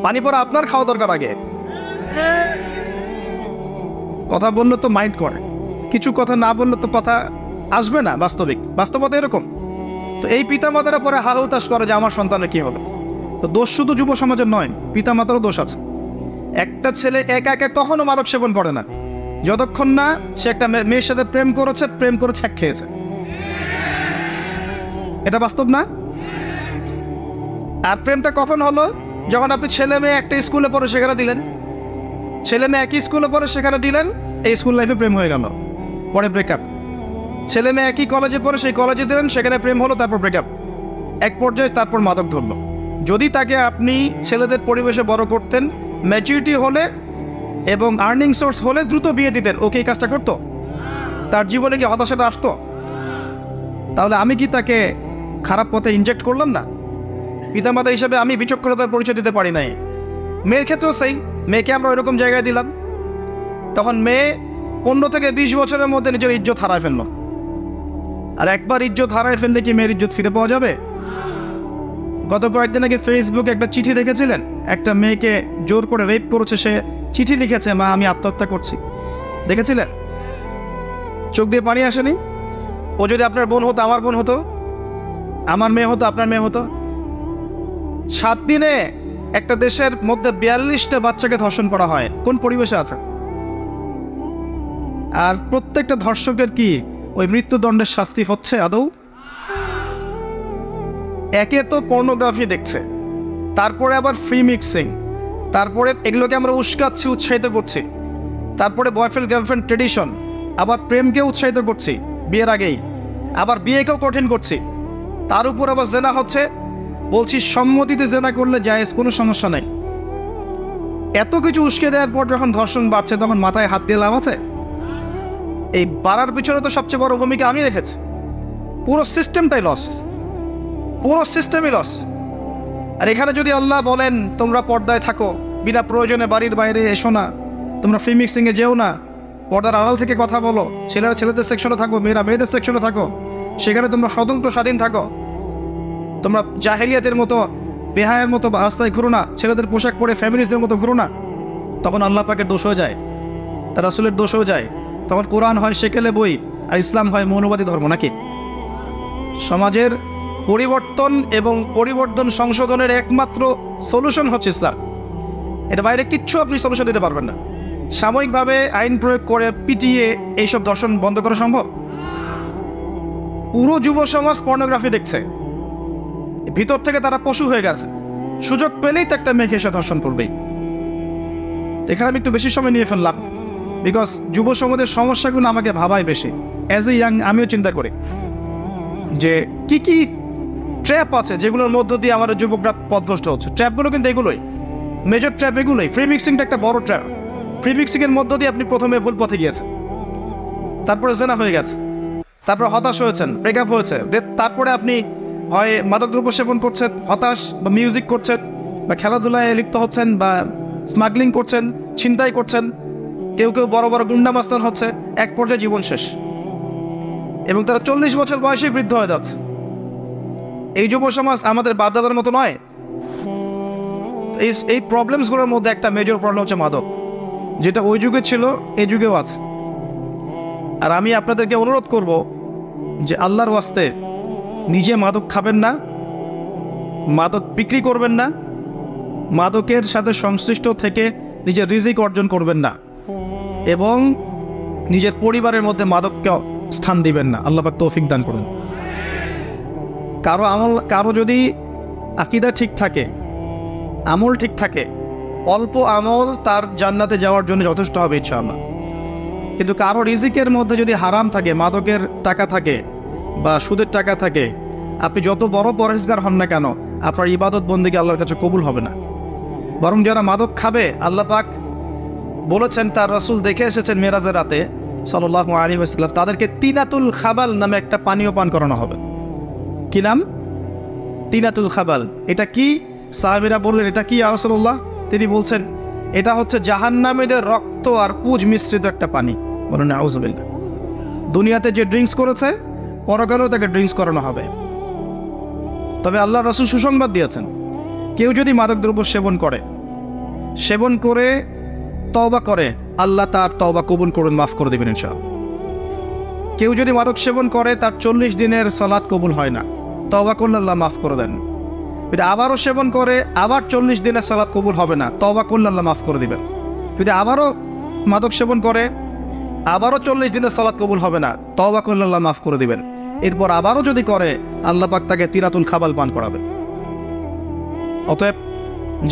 পানি পড়া আপনার খাওয়া দরকার আগে। কথা বললে তো মাইন্ড করে, কিছু কথা না বললে তো কথা আসবে না, বাস্তবতা এরকম। তো এই পিতামাতারা পরে হাহুতাশ করে যে আমার সন্তানের কি হবে। তো দোষ শুধু যুব সমাজের নয়, পিতামাতারও দোষ আছে। একটা ছেলে একা একা কখনো মাদক সেবন করে না যতক্ষণ না সে একটা মেয়ের সাথে প্রেম করে ছ্যাক খেয়েছে। এটা বাস্তব না? আর প্রেমটা কখন হলো? যখন আপনি ছেলে মেয়ে একটা স্কুলে পড়ে সেখানে দিলেন, ছেলে মেয়ে একই স্কুলে পড়ে সেখানে দিলেন, এই স্কুল লাইফে প্রেম হয়ে গেল, পরে ব্রেকআপ। ছেলে মেয়ে একই কলেজে পড়ে সেই কলেজে দিলেন, সেখানে প্রেম হলো, তারপর ব্রেকআপ, এক পর্যায়ে তারপর মাদক ধরলো। যদি তাকে আপনি ছেলেদের পরিবেশে বড় করতেন, ম্যাচুরিটি হলে এবং আর্নিং সোর্স হলে দ্রুত বিয়ে দিতেন, ওকে এই কাজটা করতো? তার জীবনে কি হতাশাটা আসতো? তাহলে আমি কি তাকে খারাপ পথে ইনজেক্ট করলাম না? পিতামাতা হিসেবে আমি বিচক্ষণতার পরিচয় দিতে পারি নাই। মেয়ের ক্ষেত্রেও সেই, মেয়েকে আমরা ওইরকম জায়গায় দিলাম, তখন মেয়ে 15 থেকে 20 বছরের মধ্যে নিজের ইজ্জত হারায় ফেললো। আর একবার ইজ্জত হারায় ফেললে কি মেয়ের ইজ্জত ফিরে পাওয়া যাবে? গত কয়েকদিন আগে ফেসবুকে একটা চিঠি দেখেছিলেন, একটা মেয়েকে জোর করে রেপ করেছে, সে চিঠি লিখেছে মা আমি আত্মহত্যা করছি। দেখেছিলেন? চোখ দিয়ে পানি আসেনি? ও যদি আপনার বোন হতো, আমার বোন হতো, আমার মেয়ে হতো, আপনার মেয়ে হতো। 7 দিনে একটা দেশের মধ্যে 42টা বাচ্চাকে ধর্ষণ করা হয়, কোন পরিবেশে আছে? আর প্রত্যেকটা ধর্ষকের কি ওই মৃত্যুদণ্ডের শাস্তি হচ্ছে আদৌ? একে তো পর্নোগ্রাফি দেখছে, তারপরে আবার ফ্রি মিক্সিং, তারপরে এগুলোকে আমরা উস্কাচ্ছি, উৎসাহিত করছি, তারপরে বয়ফ্রেন্ড গার্লফ্রেন্ড ট্রেডিশন, আবার প্রেমকে উৎসাহিত করছি বিয়ের আগেই, আবার বিয়েকেও কঠিন করছি, তার উপর আবার জেনা হচ্ছে, বলছি সম্মতিতে জেনা করলে জায়েজ, কোনো সমস্যা নেই। এত কিছু উস্কে দেওয়ার পর যখন ধর্ষণ বাড়ছে তখন মাথায় হাত দিয়ে লাভ আছে? এই বাড়ার পিছনে তো সবচেয়ে বড় ভূমিকা আমি রেখেছি। পুরো সিস্টেমটাই লস, পুরো সিস্টেমই লস। আর এখানে যদি আল্লাহ বলেন তোমরা পর্দায় থাকো, বিনা প্রয়োজনে বাড়ির বাইরে এসো না, তোমরা ফ্রি মিক্সিংয়ে যেও না, পর্দার আড়াল থেকে কথা বলো, ছেলেরা ছেলেদের সেকশনে থাকো, মেয়েরা মেয়েদের সেকশনে থাকো, সেখানে তোমরা স্বতন্ত্র স্বাধীন থাকো, তোমরা জাহেলিয়াতের মতো বেহায়ের মতো রাস্তায় ঘুরো না, ছেলেদের পোশাক পরে ফ্যামিলিসদের মতো ঘুরো না, তখন আল্লাহ পাকের দোষ হয়ে যায়, তার রাসূলের দোষ হয়ে যায়। তখন কোরআন হয় সেকেলে বই আর ইসলাম হয় মৌলবাদী ধর্ম নাকি? সমাজের পরিবর্তন এবং পরিবর্তন সংশোধনের একমাত্র সলিউশন হচ্ছে ইসলাম। এর বাইরে কিচ্ছু আপনি সলিউশন দিতে পারবেন না। সাময়িকভাবে আইন প্রয়োগ করে পিটিয়ে এইসব দর্শন বন্ধ করা সম্ভব? পুরো যুব সমাজ পর্নোগ্রাফি দেখছে, ভিতর থেকে তারা পশু হয়ে গেছে, সুযোগ পেলেই তো একটা মেয়েকে এসে ধর্ষণ করবেই। এখানে আমি একটু বেশি সময় নিয়ে ফেললাম, বিকজ যুব সমাজের সমস্যাগুলো আমাকে ভাবায় বেশি। অ্যাজ এ ইয়াং আমিও চিন্তা করি যে কি কি ট্র্যাপ আছে যেগুলোর মধ্য দিয়ে আমাদের যুবকরা পথভ্রষ্ট হচ্ছে। ট্র্যাপগুলো কিন্তু এগুলোই, মেজর ট্র্যাপ এগুলোই। ফ্রি মিক্সিংটা একটা বড় ট্র্যাপ। ফ্রি মিক্সিংয়ের মধ্য দিয়ে আপনি প্রথমে ভুল পথে গিয়েছেন, তারপরে জেনা হয়ে গেছে, তারপরে হতাশ হয়েছেন, ব্রেকআপ হয়েছে, তারপরে আপনি হয় মাদকদ্রব্য সেবন করছেন, হতাশ, বা মিউজিক করছেন, বা খেলাধুলায় লিপ্ত হচ্ছেন, বা স্মাগলিং করছেন, ছিনতাই করছেন, কেউ কেউ বড় বড় গুন্ডা মাস্তান হচ্ছে, এক পর্যায়ে জীবন শেষ। এবং তারা 40 বছর বয়সে বৃদ্ধ হয়ে যাচ্ছে। এই যুব সমাজ আমাদের বাপদাদার মতো নয়। এই প্রবলেমসগুলোর মধ্যে একটা মেজর প্রবলেম হচ্ছে মাদক, যেটা ওই যুগে ছিল এই যুগেও আছে। আর আমি আপনাদেরকে অনুরোধ করব যে আল্লাহর ওয়াস্তে নিজে মাদক খাবেন না, মাদক বিক্রি করবেন না, মাদকের সাথে সংশ্লিষ্ট থেকে নিজের রিজিক অর্জন করবেন না, এবং নিজের পরিবারের মধ্যে মাদককে স্থান দিবেন না। আল্লাহ পাক তৌফিক দান করুন। কারো যদি আকীদা ঠিক থাকে, আমল ঠিক থাকে, অল্প আমল তার জান্নাতে যাওয়ার জন্য যথেষ্ট হবে ইনশাআল্লাহ। কিন্তু কারো রিজিকের মধ্যে যদি হারাম থাকে, মাদকের টাকা থাকে বা সুদের টাকা থাকে, আপনি যত বড় পরহেজগার হন না কেন, আপনার ইবাদত বন্দেগী আল্লাহর কাছে কবুল হবে না। বরং যারা মাদক খাবে, আল্লাহ পাক বলেছেন, তার রাসূল দেখে এসেছেন মেরাজের রাতে সাল্লাল্লাহু আলাইহি ওয়াসাল্লাম, তাদেরকে তিনাতুল খাবাল নামে একটা পানীয় পান করানো হবে। কি নাম? তিনাতুল খাবাল। এটা কি? সাহাবীরা বললেন, এটা কি ইয়া রাসূলুল্লাহ? তিনি বলছেন, এটা হচ্ছে জাহান্নামীদের রক্ত আর পুজ মিশ্রিত একটা পানি। বলেন আউযুবিল্লাহ। দুনিয়াতে যে ড্রিঙ্কস করেছে, পরকালেও তাকে ড্রিঙ্কস করানো হবে। তবে আল্লাহ রাসূল সুসংবাদ দিয়েছেন, কেউ যদি মাদকদ্রব্য সেবন করে তওবা করে, আল্লাহ তার তওবা কবুল করুন, মাফ করে দেবেন ইনশাআল্লাহ। কেউ যদি মাদক সেবন করে, তার 40 দিনের সালাত কবুল হয় না, তওবা করলে আল্লাহ মাফ করে দেন। যদি আবারও সেবন করে, আবার 40 দিনের সালাত কবুল হবে না, তওবা করলে আল্লাহ মাফ করে দিবেন। যদি আবারও মাদক সেবন করে, আবারও 40 দিনের সালাত কবুল হবে না, তওবা করলে আল্লাহ মাফ করে দিবেন। এরপর আবারও যদি করে, আল্লাহ পাক তাকে তিনাতুল খাবাল পান করাবেন। অতএব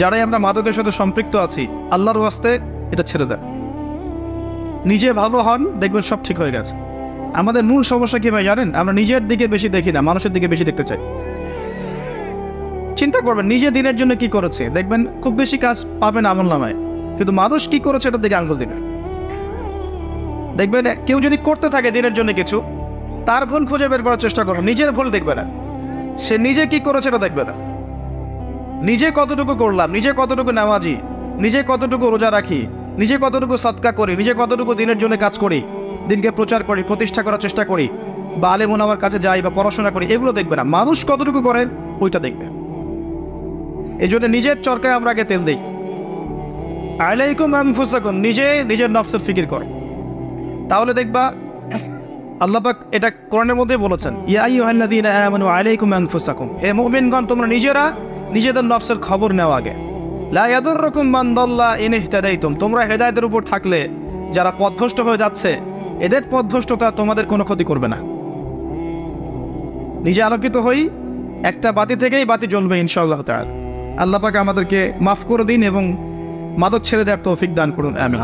যারাই আমরা মাদকের সাথে সম্পৃক্ত আছি, আল্লাহর ওয়াস্তে এটা ছেড়ে দেন, নিজে ভালো হন, দেখবেন সব ঠিক হয়ে গেছে। আমাদের মূল সমস্যা কি ভাই জানেন? আমরা নিজের দিকে বেশি দেখি না, মানুষের দিকে বেশি দেখতে চাই। চিন্তা করবেন নিজে দিনের জন্য কি করেছে, দেখবেন খুব বেশি কাজ পাবেন আমলনামায়, কিন্তু মানুষ কি করেছে এটার দিকে আঙ্গুল দিবেন। দেখবেন কেউ যদি করতে থাকে দিনের জন্য কিছু, তার ভুল খুঁজে বের করার চেষ্টা করো, নিজের ভুল দেখবে না। সে নিজে কি করেছে এটা দেখবে না। নিজে কতটুকু করলাম, নিজে কতটুকু নামাজি, নিজে কতটুকু রোজা রাখি, নিজে কতটুকু সদকা করি, নিজে কতটুকু দিনের জন্য কাজ করি, দিনকে প্রচার করি, প্রতিষ্ঠা করার চেষ্টা করি, বা আলেম ওলামার কাছে যাই বা পড়াশোনা করি, এগুলো দেখবে না। মানুষ কতটুকু করে ওইটা দেখবে। এই জন্য নিজের চরকায় আমরা আগে তেল দিই। আলাইকুম আনফুসাকুম, নিজের নফসের ফিকির কর, তাহলে দেখবা আল্লাহ পাক এটা কোরআনের মধ্যে বলেছেন, ইয়া আইয়ুহাল্লাযীনা আমানু আলাইকুম আনফুসাকুম, হে মুমিনগণ তোমরা নিজেদের নফসের খবর নাও আগে। লা ইয়াদুররুকুম মান দাল্লা ইন ইহতাদাইতুম, তোমরা হেদায়েতের উপর থাকলে যারা পথভ্রষ্ট হয়ে যাচ্ছে, এদের পথভ্রষ্টতা তোমাদের কোনো ক্ষতি করবে না। নিজে আলোকিত হই, একটা বাতি থেকেই বাতি জ্বলবে ইনশাআল্লাহ তাআলা। আল্লাহ পাক আমাদেরকে মাফ করে দিন এবং মাদক ছেড়ে দেওয়ার তৌফিক দান করুন, আমিন।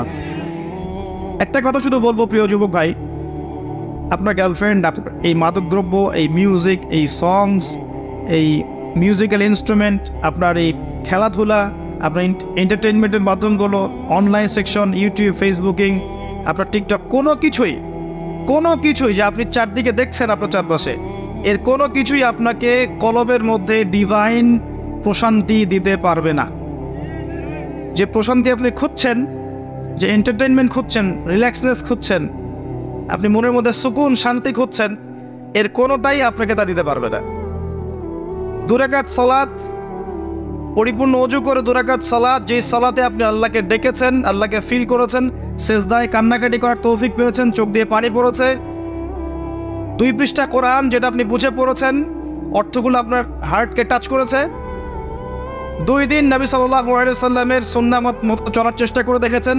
একটা কথা শুধু বলবো প্রিয় যুবক ভাই, আপনার গার্লফ্রেন্ড এই মাদকদ্রব্য, এই মিউজিক, এই সংস, এই মিউজিক্যাল ইনস্ট্রুমেন্ট, আপনার এই খেলাধুলা, আপনার এন্টারটেনমেন্টের মাধ্যমগুলো, অনলাইন সেকশন, ইউটিউব, ফেসবুকিং, আপনার টিকটক, কোনো কিছুই যে আপনি চারদিকে দেখছেন আপনার চারপাশে, এর কোনো কিছুই আপনাকে কলবের মধ্যে ডিভাইন প্রশান্তি দিতে পারবে না। যে প্রশান্তি আপনি খুঁজছেন, যে এন্টারটেনমেন্ট খুঁজছেন, রিল্যাক্সনেস খুঁজছেন, আপনি মনের মধ্যে সুকুন শান্তি খুঁজছেন, এর কোনোটাই আপনাকে তা দিতে পারবে না। 2 রাকাত সালাত, পরিপূর্ণ ওযু করে 2 রাকাত সালাত, যেই সালাতে আপনি আল্লাহকে ডেকেছেন, আল্লাহকে ফিল করেছেন, সেজদায় কান্নাকাটি করার তৌফিক পেয়েছেন, চোখ দিয়ে পানি পড়েছে, 2 পৃষ্ঠা কোরআন যেটা আপনি বুঝে পড়েছেন, অর্থগুলো আপনার হার্টকে টাচ করেছে, 2 দিন নবী সাল্লাল্লাহু আলাইহি ওয়াসাল্লামের সুন্নাহ মতো চলার চেষ্টা করে দেখেছেন,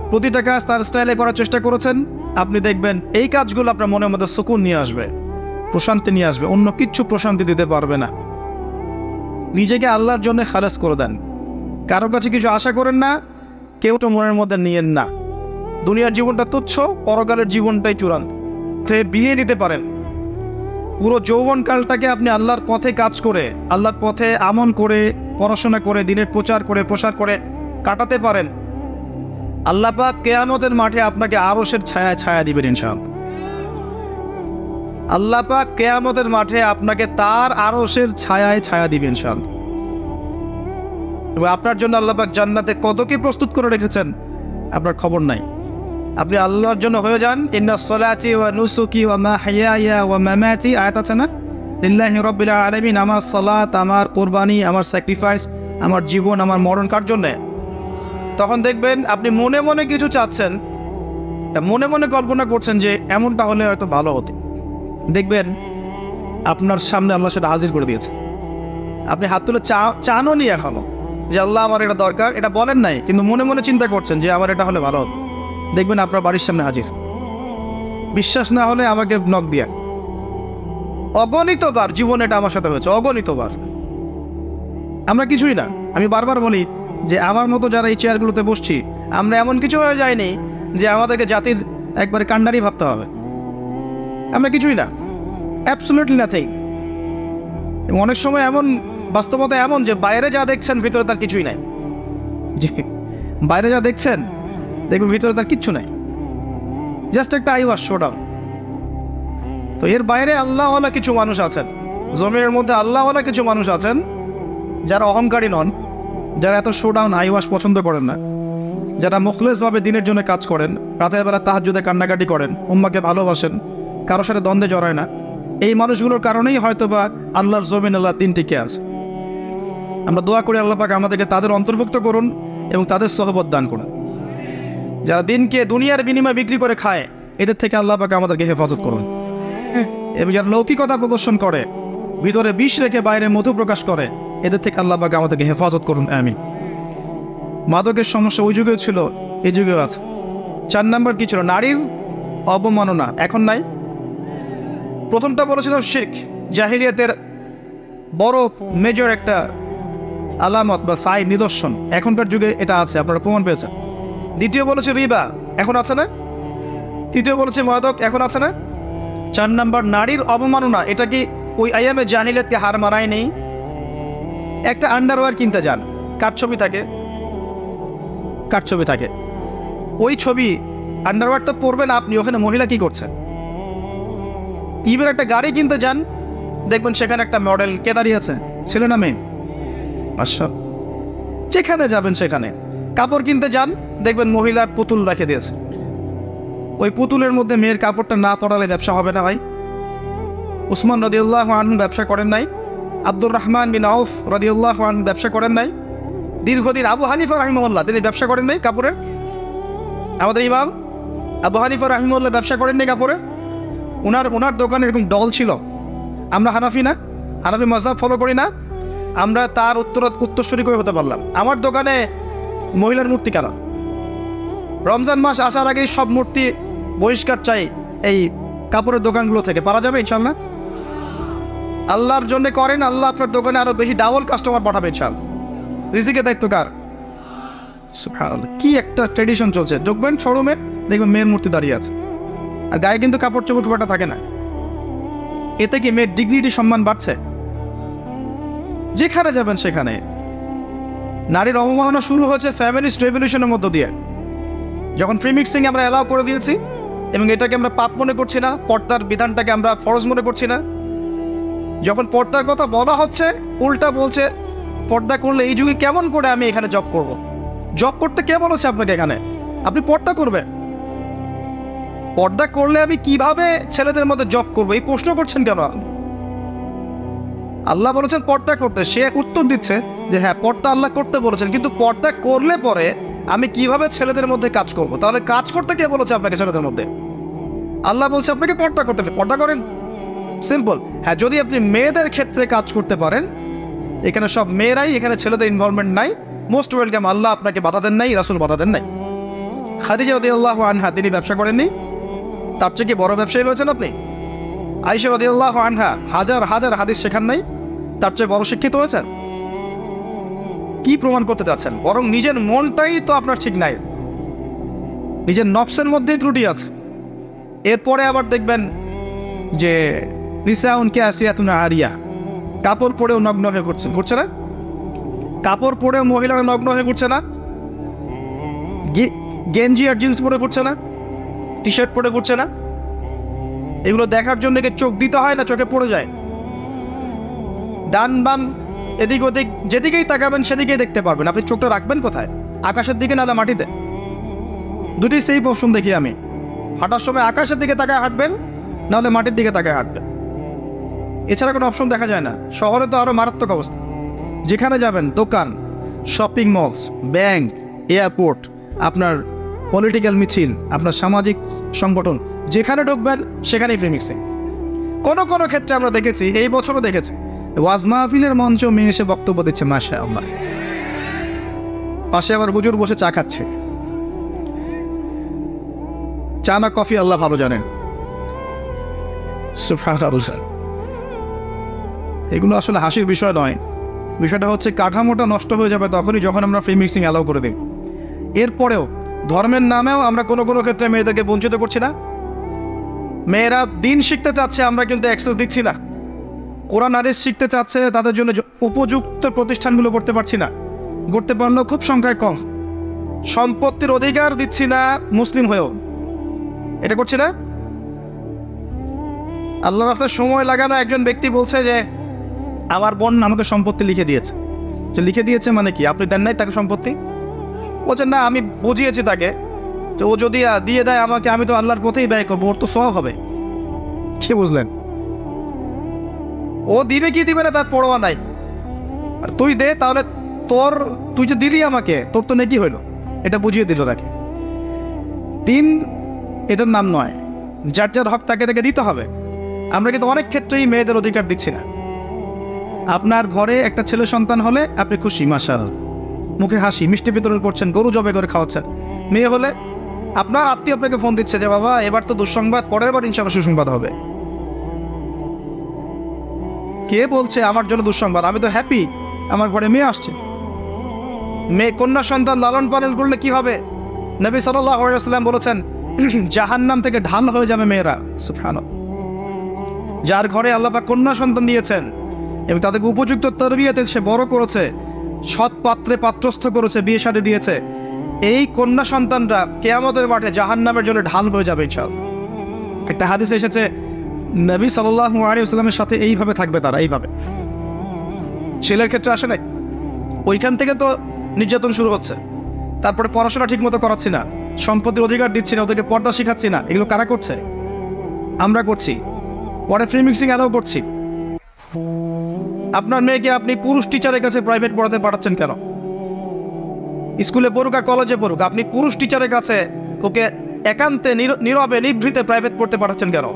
প্রতিটা কাজ তার স্টাইলে করার চেষ্টা করেছেন, আপনি দেখবেন এই কাজগুলো আপনার মনের মধ্যে সুকুন নিয়ে আসবে, প্রশান্তি নিয়ে আসবে, অন্য কিচ্ছু প্রশান্তি দিতে পারবে না। নিজেকে আল্লাহর জন্য খালেস করে দেন, কারো কাছে কিছু আশা করেন না, কেউ তো মনের মধ্যে নিয়েন না। দুনিয়ার জীবনটা তুচ্ছ, পরকালের জীবনটাই চূড়ান্ত। বিয়ে দিতে পারেন, পুরো যৌবনকালটাকে আপনি আল্লাহর পথে কাজ করে, আল্লাহর পথে আমল করে, পড়াশোনা করে, দিনের প্রচার করে, প্রসার করে কাটাতে পারেন। আল্লাহ পাক কিয়ামতের মাঠে আপনাকে আরশের ছায়া ছায়া দিবেন ইনশাআল্লাহ। আল্লাহ পাক কিয়ামতের মাঠে আপনাকে তার আরশের ছায়ায় ছায়া দিবেন ইনশাআল্লাহ। এবং আপনার জন্য আল্লাহ পাক জান্নাতে কত কি প্রস্তুত করে রেখেছেন আপনার খবর নাই। আপনি আল্লাহর জন্য হয়ে যান। ইন্না সলাতি ওয়া নুসুকি ওয়া মাহইয়ায়া ওয়া মামাতি, আয়াত আছে না, লিল্লাহি রাব্বিল আলামিন। আমার সালাত, আমার কুরবানি, আমার স্যাক্রিফাইস, আমার জীবন, আমার মরণ কার জন্যে? তখন দেখবেন আপনি মনে মনে কিছু চাচ্ছেন, মনে মনে কল্পনা করছেন যে এমনটা হলে হয়তো ভালো হতো। দেখবেন আপনার সামনে আল্লাহ সেটা হাজির করে দিয়েছে। আপনি হাত তুলে চানও নি এখনো যে আল্লাহ আমার এটা দরকার, এটা বলেন নাই, কিন্তু মনে মনে চিন্তা করছেন যে আমার এটা হলে ভালো হতো। দেখবেন আপনার বাড়ির সামনে হাজির। বিশ্বাস না হলে আমাকে নক দিয়া। অগণিতবার জীবনে এটা আমার সাথে হয়েছে, অগণিতবার। আমরা কিছুই না। আমি বারবার বলি যে আমার মতো যারা এই চেয়ারগুলোতে বসছি, আমরা এমন কিছু হয়ে যায়নি যে আমাদেরকে জাতির একবারে কাণ্ডারি ভাবতে হবে। আমরা কিছুই না, অ্যাবসলিউটলি নাথিং। এবং অনেক সময় এমন বাস্তবতা এমন যে বাইরে যা দেখছেন ভিতরে তার কিছুই নাই। যে বাইরে যা দেখছেন দেখবেন ভিতরে তার কিচ্ছু নাই, জাস্ট একটা আইওয়াশ শোডাউন। তো এর বাইরে আল্লাহওয়ালা কিছু মানুষ আছেন, জমিনের মধ্যে আল্লাহওয়ালা কিছু মানুষ আছেন যারা অহংকারী নন, যারা এত শোডাউন আইওয়াশ পছন্দ করেন না, যারা মুখলেসভাবে দিনের জন্য কাজ করেন, রাতের বেলা তাহাজ্জুদে কান্নাকাটি করেন, উম্মাকে ভালোবাসেন, কারোর সাথে দ্বন্দ্বে জড়ায় না। এই মানুষগুলোর কারণেই হয়তোবা আল্লাহর জমিন, আল্লাহ দিন টিকে আছে। আমরা দোয়া করি আল্লাহ পাক আমাদেরকে তাদের অন্তর্ভুক্ত করুন এবং তাদের সহবত দান করুন। যারা দিনকে দুনিয়ার বিনিময়ে বিক্রি করে খায়, এদের থেকে আল্লাহ পাক আমাদেরকে হেফাজত করুন। এবং যারা লৌকিকতা প্রদর্শন করে, ভিতরে বিষ রেখে বাইরে মধু প্রকাশ করে, এদের থেকে আল্লাহ পাক আমাদেরকে হেফাজত করুন, আমিন। মাদকের সমস্যা ওই যুগেও ছিল, এই যুগেও আছে। 4 নম্বর কি ছিল? নারীর অবমাননা। এখন নাই। প্রথমটা বলেছিলাম শিরক, জাহিলিয়াতের বড় মেজর একটা আলামত বা সাই নিদর্শন। এখনকার যুগে এটা আছে, আপনারা প্রমাণ পেয়েছেন। দ্বিতীয় বলেছে রিবা, এখন আছে না? তৃতীয় বলেছে মাদক, এখন আছে না? 4 নম্বর নারীর অবমাননা। এটা কি ওই আইয়ামে জাহিলিয়াতকে হার মানায় নেই? একটা আন্ডারওয়্যার কিনতে যান, কার ছবি থাকে? কার ছবি থাকে? ওই ছবি আন্ডারওয়্যার তো পরবেন আপনি, ওখানে মহিলা কি করছেন? ইভেন একটা গাড়ি কিনতে যান, দেখবেন সেখানে একটা মডেল কে দাঁড়িয়ে আছে, ছেলে না মেয়ে? আচ্ছা, যেখানে যাবেন সেখানে। কাপড় কিনতে যান, দেখবেন মহিলার পুতুল রেখে দিয়েছে। ওই পুতুলের মধ্যে মেয়ের কাপড়টা না পরালে ব্যবসা হবে না ভাই। উসমান রাদিয়াল্লাহু আনহু ব্যবসা করেন নাই? আব্দুর রহমান বিন আউফ রাদিয়াল্লাহু আনহু ব্যবসা করেন নাই? দীর্ঘদিন আবু হানিফা রাহিমাহুল্লাহ তিনি ব্যবসা করেন নাই কাপড়ের? আমাদের ইমাম আবু হানিফা রাহিমাহুল্লাহ ব্যবসা করেন নাই কাপড়ের? ওনার দোকানে এরকম ডল ছিল। আমরা হানাফি না, হানাফি মাযহাব ফলো করি না, আমরা তার উত্তরসূরি করে হতে পারলাম। আমার দোকানে মহিলার মূর্তি কেন? রমজান মাস আসার আগেই সব মূর্তি বহিষ্কার চাই এই কাপড়ের দোকানগুলো থেকে। পারা যাবে ইনশাল্লাহ? আল্লাহর জন্য করেন, আল্লাহ আপনার দোকানে আরো বেশি ডাবল কাস্টমার পাঠাবে ইনশাল্লাহ। রিজিকের দায়িত্ব কার? সুবহানাল্লাহ, কি একটা ট্রেডিশন চলছে। দেখবেন শোরুমে দেখবেন মেয়ের মূর্তি দাঁড়িয়ে আছে, আর গায়ে কিন্তু কাপড় চোপড় খুব একটা থাকে না। এতে কি মেয়ের ডিগনিটি, সম্মান বাড়ছে? যেখানে যাবেন সেখানে নারীর অবমাননা শুরু হয়েছে ফ্যামিলিস্ট রেভলিউশনের মধ্য দিয়ে। যখন ফ্রি মিক্সিং আমরা অ্যালাউ করে দিয়েছি এবং এটাকে আমরা পাপ মনে করছি না, পর্দার বিধানটাকে আমরা ফরজ মনে করছি না, যখন পর্দার কথা বলা হচ্ছে উল্টা বলছে পর্দা করলে এই যুগে কেমন করে আমি এখানে জব করব? জব করতে কে বলেছে আপনাকে এখানে? আপনি পর্দা করবেন। পর্দা করলে আমি কিভাবে ছেলেদের মধ্যে জব করবো এই প্রশ্ন করছেন কেন? আল্লাহ বলেছেন পর্দা করতে, সে উত্তর দিচ্ছে যে হ্যাঁ পর্দা আল্লাহ করতে বলেছেন, কিন্তু পর্দা করলে পরে আমি কিভাবে ছেলেদের মধ্যে কাজ করব? তাহলে কাজ করতে কে বলেছে আপনাকে ছেলেদের মধ্যে? আল্লাহ বলছে আপনাকে পর্দা করতে। পর্দা করেন, সিম্পল। হ্যাঁ, যদি আপনি মেয়েদের ক্ষেত্রে কাজ করতে পারেন এখানে সব মেয়েরাই, এখানে ছেলেদের ইনভলভমেন্ট নাই, মোস্ট ওয়েলকাম। আল্লাহ আপনাকে বাধা দেন নাই, রাসূল বাধা দেন নাই। খাদিজা রাদিয়াল্লাহু আনহা তিনি ব্যবসা করেননি? তার চেয়ে কি বড় ব্যবসায়ী হয়েছেন আপনি? আয়েশা রাদিয়াল্লাহু আনহা হাজার হাজার হাদিস শেখান নাই? তার চেয়ে বড় শিক্ষিত হয়েছেন? কি প্রমাণ করতে চাচ্ছেন? বরং নিজের মনটাই তো আপনার ঠিক নাই, নিজের নফসের মধ্যেই ত্রুটি আছে। এরপরে আবার দেখবেন যে নিসাউন কাসিয়াতুন আরিয়া, কাপড় পরেও নগ্ন হয়ে ঘুরছে না? কাপড় পরেও মহিলারা নগ্ন হয়ে ঘুরছে না? গেঞ্জি আর জিন্স পরে ঘুরছে না? টি শার্ট পরে ঘুরছে না? এগুলো দেখার জন্য কি চোখ দিতে হয় না চোখে পড়ে যায়? ডান বাম এদিক ওদিক যেদিকেই তাকাবেন সেদিকেই দেখতে পারবেন। আপনি চোখটা রাখবেন কোথায়? আকাশের দিকে নাহলে মাটিতে? দুটি সেই অপশন দেখি আমি। হাঁটার সময় আকাশের দিকে তাকায় হাঁটবেন, নাহলে মাটির দিকে তাকায় হাঁটবেন। এছাড়া কোনো অপশন দেখা যায় না। শহরে তো আরও মারাত্মক অবস্থা। যেখানে যাবেন, দোকান, শপিং মলস, ব্যাংক, এয়ারপোর্ট, আপনার পলিটিক্যাল মিছিল, আপনার সামাজিক সংগঠন, যেখানে ঢুকবেন সেখানেই ফ্রি মিক্সিং। কোনো কোনো ক্ষেত্রে আমরা দেখেছি, এই বছরও দেখেছি, ওয়াজ মাহফিলের মঞ্চ মেয়ে এসে বক্তব্য দিচ্ছে, মাশাআল্লাহ, পাশে আবার হুজুর বসে চা খাচ্ছে। চা না কফি আল্লাহ ভালো জানেন। সুবহানাল্লাহ। এগুলো আসলে হাসির বিষয় নয়। বিষয়টা হচ্ছে কাঠামোটা নষ্ট হয়ে যাবে তখনই যখন আমরা ফ্রি মিক্সিং অ্যালাউ করে দিই। এরপরেও ধর্মের নামেও আমরা কোনো কোনো ক্ষেত্রে মেয়েদেরকে বঞ্চিত করছি না। মেয়েরা দিন শিখতে চাচ্ছে, আমরা কিন্তু অ্যাক্সেস দিচ্ছি না। কোরআন হাদিস শিখতে চাচ্ছে, তাদের জন্য উপযুক্ত প্রতিষ্ঠানগুলো করতে পারছি না, করতে পারলেও খুব সংখ্যায় কম। সম্পত্তির অধিকার দিচ্ছি না মুসলিম হয়েও, এটা করছি না। আল্লাহ রাস্তায় সময় লাগানো একজন ব্যক্তি বলছে যে আমার বোন আমাকে সম্পত্তি লিখে দিয়েছে। যে লিখে দিয়েছে মানে কি? আপনি দেন নাই তাকে সম্পত্তি? বলছেন না, আমি বুঝিয়েছি তাকে যে ও যদি দিয়ে দেয় আমাকে, আমি তো আল্লাহর পথেই ব্যয় করবো, ওর তো সওয়াব হবে। কি বুঝলেন? ও দিবে কি দিবে না তার পরোয়া নাই। আর তুই দে, তাহলে তুই যে দিলি আমাকে, তোর তো নেকি হইলো, এটা বুঝিয়ে দিল তাকে। দিন এটার নাম নয়। যার যার হক তাকে তাকে দিতে হবে। আমরা কিন্তু অনেক ক্ষেত্রেই মেয়েদের অধিকার দিচ্ছি না। আপনার ঘরে একটা ছেলে সন্তান হলে আপনি খুশি, মাশাআল্লাহ, মুখে হাসি, মিষ্টি বিতরণ করছেন, গরু জবাই করে খাওয়াচ্ছেন। মেয়ে হলে আপনার আত্মীয় আপনাকে ফোন দিচ্ছে যে বাবা এবার তো দুঃসংবাদ, পরের বার ইনশাআল্লাহ সুসংবাদ হবে। কে বলছে আমার জন্য দুঃসংবাদ? আমি তো হ্যাপি, আমার ঘরে মেয়ে আসছে। মেয়ে কন্যা সন্তান লালন পালন করলে কি হবে? নবী সাল্লাল্লাহু আলাইহি ওয়াসাল্লাম বলেছেন জাহান্নাম থেকে ঢাল হয়ে যাবে মেয়েরা। সুবহানাল্লাহ। যার ঘরে আল্লাহ পাক কন্যা সন্তান দিয়েছেন এবং তাদেরকে উপযুক্ত তরবিয়াতে সে বড় করেছে, সৎ পাত্রে পাত্রস্থ করেছে, বিয়ে শাদী দিয়েছে, এই কন্যা সন্তানরা কিয়ামতের মাঠে জাহান্নামের জন্য ঢাল হয়ে যাবে ইনশাআল্লাহ। একটা হাদিসে এসেছে নবী সাল্লাল্লাহু আলাইহি ওয়াসাল্লামের সাথে এইভাবে থাকবে তারা, এইভাবে। ছেলের ক্ষেত্রে আসে নাই, ওইখান থেকে তো নির্যাতন শুরু হচ্ছে। তারপরে পড়াশোনা ঠিক মতো করাচ্ছি না, সম্পত্তির অধিকার দিচ্ছি না, ওদেরকে পর্দা শিখাচ্ছি না। এগুলো কারা করছে? আমরা করছি। পরে ফ্রি মিক্সিং অ্যালাউ করছি। আপনার মেয়েকে আপনি পুরুষ টিচারের কাছে প্রাইভেট পড়াতে পাঠাচ্ছেন কেন? স্কুলে পড়ুক আর কলেজে পড়ুক, আপনি পুরুষ টিচারের কাছে ওকে একান্তে নীরবে নিভৃতে প্রাইভেট পড়তে পাঠাচ্ছেন কেন?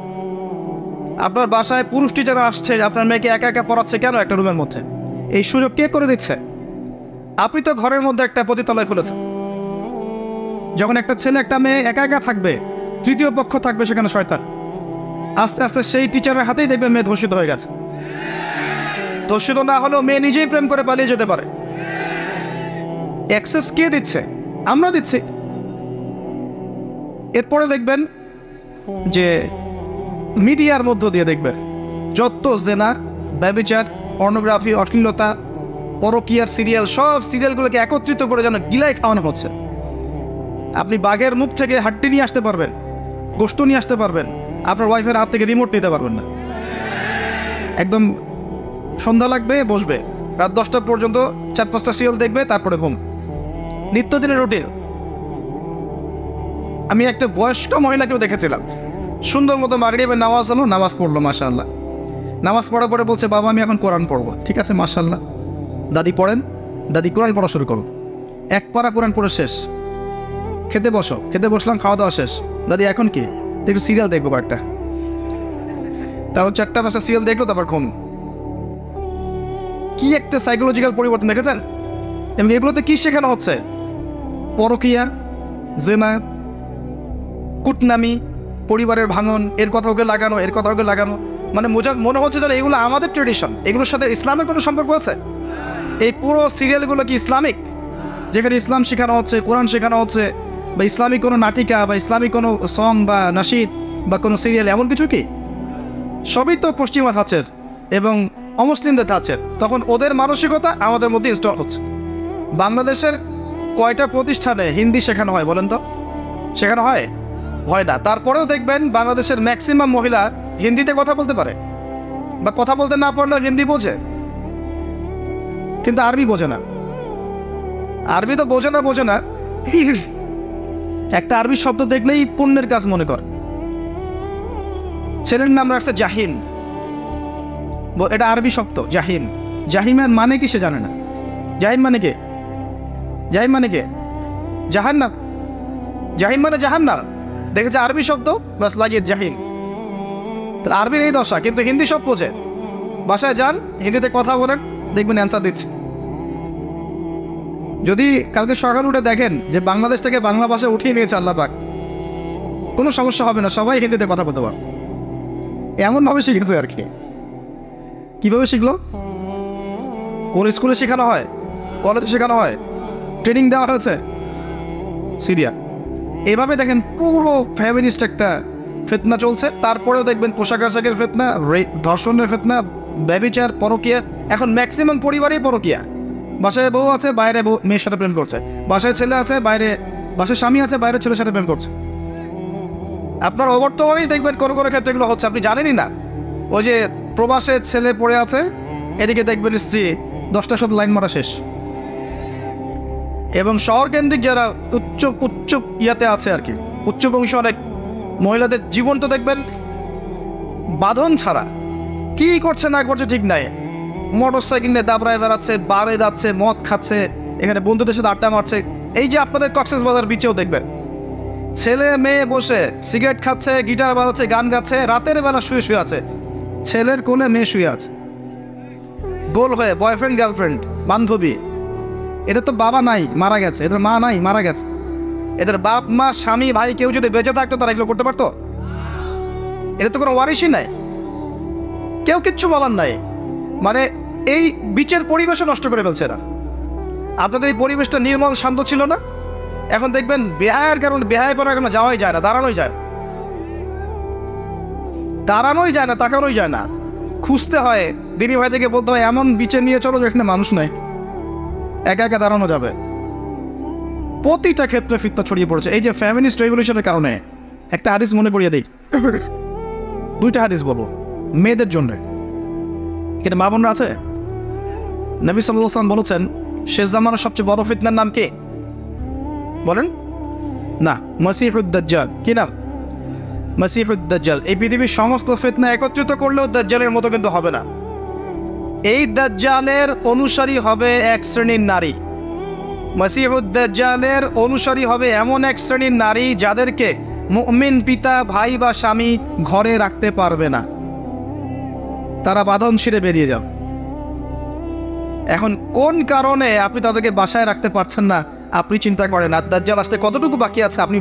আপনার বাসায় পুরুষ টিচার আসছে, আপনার মেয়েকে একা একা পড়াচ্ছে কেন একটা রুমের মধ্যে? এই সুযোগ কে করে দিচ্ছে? আপনি তো ঘরের মধ্যে একটা পতিতালয় খুলেছেন। যখন একটা ছেলে একটা মেয়ে একা একা থাকবে, তৃতীয় পক্ষ থাকবে সেখানে শয়তান। আস্তে আস্তে সেই টিচারের হাতেই দেখবে মেয়ে ধর্ষিত হয়ে গেছে। ধর্ষিত না হলেও মেয়ে নিজেই প্রেম করে পালিয়ে যেতে পারে। অ্যাক্সেস কে দিচ্ছে? আমরা দিচ্ছি। এরপরে দেখবেন যে মিডিয়ার মধ্য দিয়ে দেখবেন যত জেনা, ব্যভিচার, পর্নোগ্রাফি, অশ্লীলতা, পরকীয়ার সিরিয়াল, সব সিরিয়ালগুলোকে একত্রিত করে যেন গিলাই খাওয়ানো হচ্ছে। আপনি বাঘের মুখ থেকে হাড্ডি নিয়ে আসতে পারবেন, গোশত নিয়ে আসতে পারবেন, আপনার ওয়াইফের হাত থেকে রিমোট নিতে পারবেন না। একদম সন্ধ্যা লাগবে, বসবে, রাত 10টা পর্যন্ত 4-5টা সিরিয়াল দেখবে, তারপরে ঘুম। নিত্যদিনের রুটিন। আমি একটা বয়স্ক মহিলাকেও দেখেছিলাম, সুন্দর মতো মাগরিবের নামাজ হলো, নামাজ পড়লো, মাশাআল্লাহ। নামাজ পড়ার পরে বলছে বাবা আমি এখন কোরআন পড়বো। ঠিক আছে, মাশাআল্লাহ, দাদি পড়েন, দাদি কোরআন পড়া শুরু করুন। এক পারা কোরআন পড়ে শেষ, খেতে বসো, খেতে বসলাম, খাওয়া দাওয়া শেষ। দাদি এখন কি? একটু সিরিয়াল দেখবো কয়েকটা। তারপর 4টা 5টা সিরিয়াল দেখলো, তারপর ঘুম। কি একটা সাইকোলজিক্যাল পরিবর্তন দেখেছেন? এবং এগুলোতে কি শেখানো হচ্ছে? পরকিয়া, জেনা, কুটনামি, পরিবারের ভাঙন, এর কথা ওকে লাগানো, এর কথা ওকে লাগানো। মানে মনে হচ্ছে যেন এগুলো আমাদের ট্রেডিশন, এগুলোর সাথে ইসলামের কোনো সম্পর্ক আছে? এই পুরো সিরিয়ালগুলো কি ইসলামিক? যেখানে ইসলাম শেখানো হচ্ছে, কোরআন শেখানো হচ্ছে, বা ইসলামিক কোনো নাটিকা বা ইসলামিক কোনো সং বা নাশিদ বা কোনো সিরিয়াল, এমন কিছু কি? সবই তো পশ্চিমা ধাঁচের এবং অমুসলিমদের ধাঁচের। তখন ওদের মানসিকতা আমাদের মধ্যে ইনস্টল হচ্ছে। বাংলাদেশের কয়টা প্রতিষ্ঠানে হিন্দি শেখানো হয় বলেন তো? শেখানো হয়? হয় না। তারপরেও দেখবেন বাংলাদেশের ম্যাক্সিমাম মহিলা হিন্দিতে কথা বলতে পারে, বা কথা বলতে না পারলেও হিন্দি বোঝে, কিন্তু আরবি বোঝে না। আরবি তো বোঝে না, একটা আরবি শব্দ দেখলেই পুণ্যের কাজ মনে করে। ছেলের নাম রাখছে জাহিন, এটা আরবি শব্দ জাহিন। জাহিমের মানে কি সে জানে না। জাহিম মানে কে? জাহিম মানে কে? জাহান্নাম। জাহিম মানে জাহান্নাম। দেখেছে আরবি শব্দ, বাস লাগিয়ে জাহিন। আরবির এই দশা, কিন্তু হিন্দি সব বোঝে। বাসায় যান, হিন্দিতে কথা বলেন, দেখবেন অ্যান্সার দিচ্ছে। যদি কালকে সকাল উঠে দেখেন যে বাংলাদেশ থেকে বাংলা ভাষা উঠিয়ে নিয়েছে আল্লাহ পাক, কোনো সমস্যা হবে না, সবাই হিন্দিতে কথা বলতে পারে। এমনভাবে শিখেছে আর কি। কীভাবে শিখলো? কোন স্কুলে শেখানো হয়? কলেজে শেখানো হয়? ট্রেনিং দেওয়া হয়েছে? সিরিয়া। এভাবে দেখেন পুরো ফ্যামিলিস্ট একটা ফিতনা চলছে। তারপরেও দেখবেন পোশাক আশাকের ফিতনা, ধর্ষণের ফিতনা, ব্যভিচার, পরকিয়া। এখন ম্যাক্সিমাম পরিবারেই পরকিয়া। বাসায় বউ আছে, বাইরে মেয়ের সাথে প্রেম করছে। বাসায় ছেলে আছে, বাসায় স্বামী আছে, বাইরে ছেলের সাথে প্রেম করছে। আপনার অবর্তমানেই দেখবেন কোনো ক্ষেত্রে এগুলো হচ্ছে, আপনি জানেনই না। ওই যে প্রবাসে ছেলে পড়ে আছে, এদিকে দেখবেন স্ত্রী 10টার সাথে লাইন মারা শেষ। এবং শহর কেন্দ্রিক যারা উচ্চ ইয়াতে আছে আর কি, উচ্চ বংশ অনেক মহিলাদের জীবন তো দেখবেন বাঁধন ছাড়া। কি করছে না করছে ঠিক নাই, মোটর সাইকেল নিয়ে দাবড়ায় বেড়াচ্ছে, বারে যাচ্ছে, মদ খাচ্ছে, এখানে বন্ধুদের সাথে আড্ডা মারছে। এই যে আপনাদের কক্সবাজার বিচেও দেখবেন ছেলে মেয়ে বসে সিগারেট খাচ্ছে, গিটার বাজাচ্ছে, গান গাচ্ছে, রাতের বেলা শুয়ে আছে, ছেলের কোলে মেয়ে শুয়ে আছে গোল হয়ে, বয়ফ্রেন্ড গার্লফ্রেন্ড বান্ধবী। এদের তো বাবা নাই, মারা গেছে, এদের মা নাই, মারা গেছে। এদের বাপ মা স্বামী ভাই কেউ যদি বেঁচে থাকতো তারা এগুলো করতে পারতো? এদের তো কোনো ওয়ারিশই নাই, কেউ কিচ্ছু বলার নাই। মানে এই বিচের পরিবেশও নষ্ট করে ফেলছে এরা। আপনাদের এই পরিবেশটা নির্মল শান্ত ছিল না, এখন দেখবেন বেহায়ের কারণে বেহায় পড়ার কারণে যাওয়াই যায় না, দাঁড়ানোই যায় না, তাকানোই যায় না। খুঁজতে হয়, দিনী ভাই থেকে বলতে হয় এমন বিচে নিয়ে চলো যেখানে মানুষ নাই, একা একা দাঁড়ানো যাবে। প্রতিটা ক্ষেত্রে ফিতনা ছড়িয়ে পড়েছে এই যে ফ্যামিলিস্ট রেভলিউশনের কারণে। একটা হাদিস মনে করিয়ে দিই, 2টা হাদিস বলবো মেয়েদের জন্য। কিন্তু মা বোনরা আছে? নবী সাল্লাল্লাহু আলাইহি ওয়াসাল্লাম বলেছেন শেষ জামানার সবচেয়ে বড় ফিতনার নাম কে বলেন? না, মসিহুদ দাজ্জাল। কি নাম? মসিহুদ দাজ্জাল। এই পৃথিবীর সমস্ত ফিতনা একত্রিত করলেও দাজ্জালের মতো কিন্তু হবে না। এই দাজ্জালের অনুসারী হবে এক শ্রেণীর নারী। মসিহুদ দাজ্জালের অনুসারী হবে এমন এক শ্রেণীর নারী যাদেরকে মুমিন পিতা, ভাই বা স্বামী ঘরে রাখতে পারবে না, তারা বাঁধন ছিঁড়ে বেরিয়ে যাবে। এখন কোন কারণে আপনি তাদেরকে বাসায় রাখতে পারছেন না আপনি চিন্তা করেন। আর দাজ্জাল আসতে কতটুকু বাকি আছে আপনি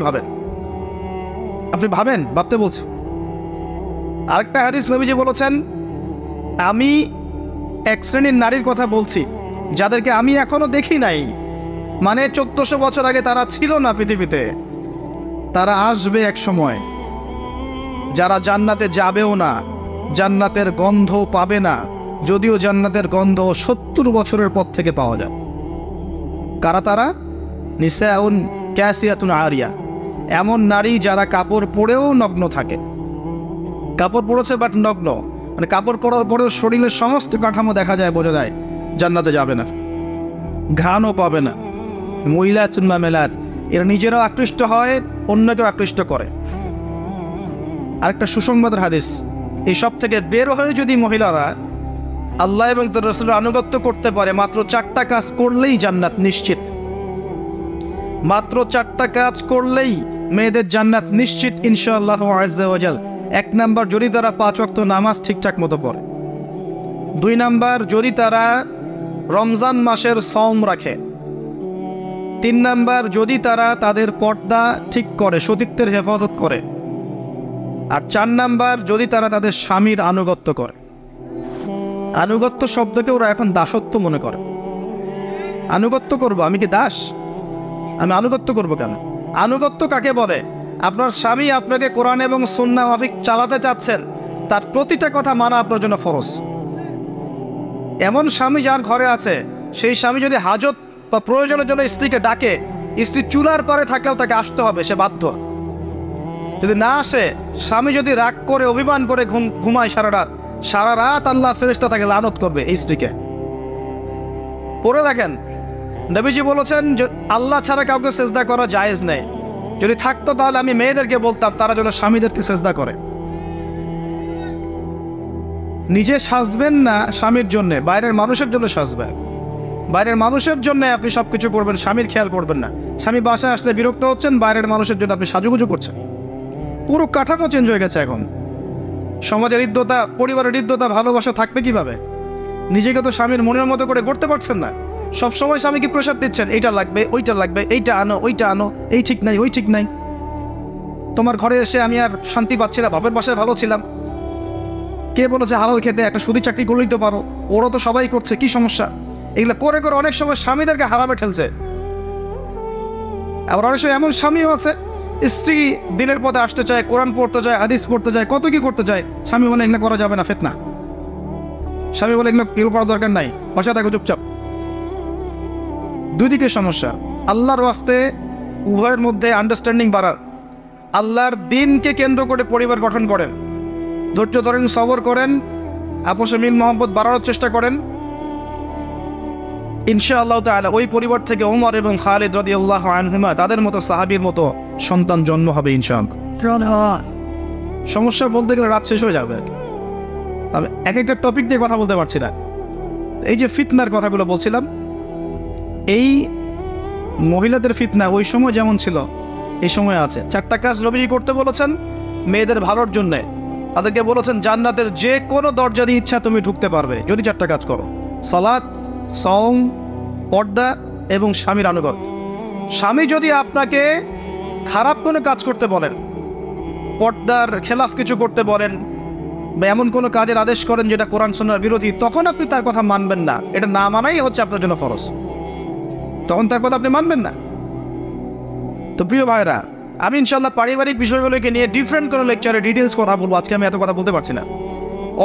ভাবেন, ভাবতে বলছি। আরেকটা হাদিস নবীজি বলেছেন, আমি এক শ্রেণীর নারীর কথা বলছি যাদেরকে আমি এখনো দেখি নাই, মানে 1400 বছর আগে তারা ছিল না পৃথিবীতে, তারা আসবে এক সময়, যারা জান্নাতে যাবেও না, জান্নাতের গন্ধ পাবে না, যদিও জান্নাতের গন্ধ 70 বছরের পর থেকে পাওয়া যায়। কারা তারা? নিসাউন কাসিয়াতুন আরিয়া, এমন নারী যারা কাপড় পরেও নগ্ন থাকে। কাপড় পরেছে বাট নগ্ন, মানে কাপড় পরার পরেও শরীরের সমস্ত কাঠামো দেখা যায়, বোঝা যায় জান্নাতে যাবে না, ঘ্রাণও পাবে না। মুইলাতুন মামেলাত, এরা নিজেরাও আকৃষ্ট হয়, অন্যকেও আকৃষ্ট করে। আরেকটা সুসংবাদের হাদিস, এই সব থেকে বের হয়ে যদি মহিলারা আল্লাহ এবং তার রাসূলের আনুগত্য করতে পারে, মাত্র 4টা কাজ করলেই জান্নাত নিশ্চিত। মাত্র 4টা কাজ করলেই মেয়েদের জান্নাত নিশ্চিত ইনশাআল্লাহ আযজা ওয়া জাল। 1 নাম্বার, যদি তারা 5 ওয়াক্ত নামাজ ঠিকঠাক মতো পড়ে। 2 নাম্বার, যদি তারা রমজান মাসের সওম রাখে। 3 নাম্বার, যদি তারা তাদের পর্দা ঠিক করে, সতীত্বের হেফাজত করে। আর 4 নাম্বার, যদি তারা তাদের স্বামীর আনুগত্য করে। আনুগত্য শব্দকে ওরা এখন দাসত্ব মনে করে। আনুগত্য করব, আমি কি দাস? আমি আনুগত্য করব কেন? আনুগত্য কাকে বলে? আপনার স্বামী আপনাকে কোরআন এবং সুন্নাহ মাফিক চালাতে চাচ্ছেন, তার প্রতিটা কথা মানা আপনার জন্য ফরজ। এমন স্বামী যার ঘরে আছে, সেই স্বামী যদি হাজত বা প্রয়োজনের জন্য স্ত্রীকে ডাকে, স্ত্রী চুলার পরে থাকলেও তাকে আসতে হবে, সে বাধ্য। যদি না আসে, স্বামী যদি রাগ করে অভিমান করে ঘুমায় সারা রাত আল্লাহ ফেরেশতা তাকে লানত করবে এই স্ত্রীকে। পড়ে দেখেন, নবীজি বলেছেন যে আল্লাহ ছাড়া কাউকে সেজদা করা জায়েজ নেই। যদি থাকতো তাহলে আমি মেয়েদেরকে বলতাম তারা যেন স্বামীদেরকে সেজদা করে। নিজে সাজবেন না স্বামীর জন্য, বাইরের মানুষের জন্য সাজবেন। বাইরের মানুষের জন্য আপনি সবকিছু করবেন, স্বামীর খেয়াল করবেন না। স্বামী বাসায় আসলে বিরক্ত হচ্ছেন, বাইরের মানুষের জন্য আপনি সাজুগুজু করছেন। পুরো কাঠামো চেঞ্জ হয়ে গেছে এখন। সমাজের হৃদ্যতা, পরিবারের হৃদ্যতা, ভালোবাসা থাকবে কিভাবে? নিজেকে তো স্বামীর মনের মতো করে গড়তে পারছেন না। সবসময় স্বামীকে প্রেশার দিচ্ছেন, এইটা লাগবে, ওইটা লাগবে, এইটা আনো, ওইটা আনো, এই ঠিক নাই, ওই ঠিক নাই। তোমার ঘরে এসে আমি আর শান্তি পাচ্ছি না, বাপের বাসায় ভালো ছিলাম। কে বলেছে হালাল খেতে? একটা সুদি চাকরি করলেই তো পারো, ওরা তো সবাই করছে, কি সমস্যা? এগুলো করে করে অনেক সময় স্বামীদেরকে হারামে ঠেলছে। আবার অনেক সময় এমন স্বামীও আছে, স্ত্রী দিনের পথে আসতে চায়, কোরআন পড়তে চায়, হাদিস পড়তে চায়, কত কি করতে চায়, স্বামী বলে এগুলো করা যাবে না, ফিতনা। স্বামী বলে এগুলো করার দরকার নাই, বাসা থাকো চুপচাপ। দুই দিকের সমস্যা। আল্লাহর ওয়াস্তে উভয়ের মধ্যে আন্ডারস্ট্যান্ডিং বাড়ার, আল্লাহর দিনকে কেন্দ্র করে পরিবার গঠন করেন, ধৈর্য ধরেন, সবর করেন, আপোষে মিল মহব্বত বাড়ানোর চেষ্টা করেন। ইনশাআল্লাহ তাআলা ওই পরিবার থেকে ওমর এবং খালিদ রাদিয়াল্লাহু আনহুমা তাদের মতো সাহাবীর মতো সন্তান জন্ম হবে ইনশাআল্লাহ। সমস্যা বলতে গেলে রাত শেষ হয়ে যাবে। আমি এক একটা টপিক নিয়ে কথা বলতে পারছি না। এই যে ফিতনার কথাগুলো বলছিলাম, এই মহিলাদের ফিতনা ওই সময় যেমন ছিল এই সময় আছে। 4টা কাজ নবীজি করতে বলেছেন মেয়েদের ভালোর জন্যে। তাদেরকে বলেছেন জান্নাতের যে কোনো দরজা দিয়ে ইচ্ছা তুমি ঢুকতে পারবে যদি 4টা কাজ করো: সালাত, সওম, পর্দা এবং স্বামীর আনুগত্য। স্বামী যদি আপনাকে খারাপ কোনো কাজ করতে বলেন, পর্দার খেলাফ কিছু করতে বলেন, বা এমন কোনো কাজের আদেশ করেন যেটা কোরআন সুন্নাহর বিরোধী, তখন আপনি তার কথা মানবেন না। এটা না মানাই হচ্ছে আপনার জন্য ফরজ। তখন তার কথা আপনি মানবেন না। তো প্রিয় ভাইরা, আমি ইনশাআল্লাহ পারিবারিক বিষয়গুলোকে নিয়ে ডিফারেন্ট কোনো লেকচারে ডিটেলস কথা বলবো। আজকে আমি এত কথা বলতে পারছি না।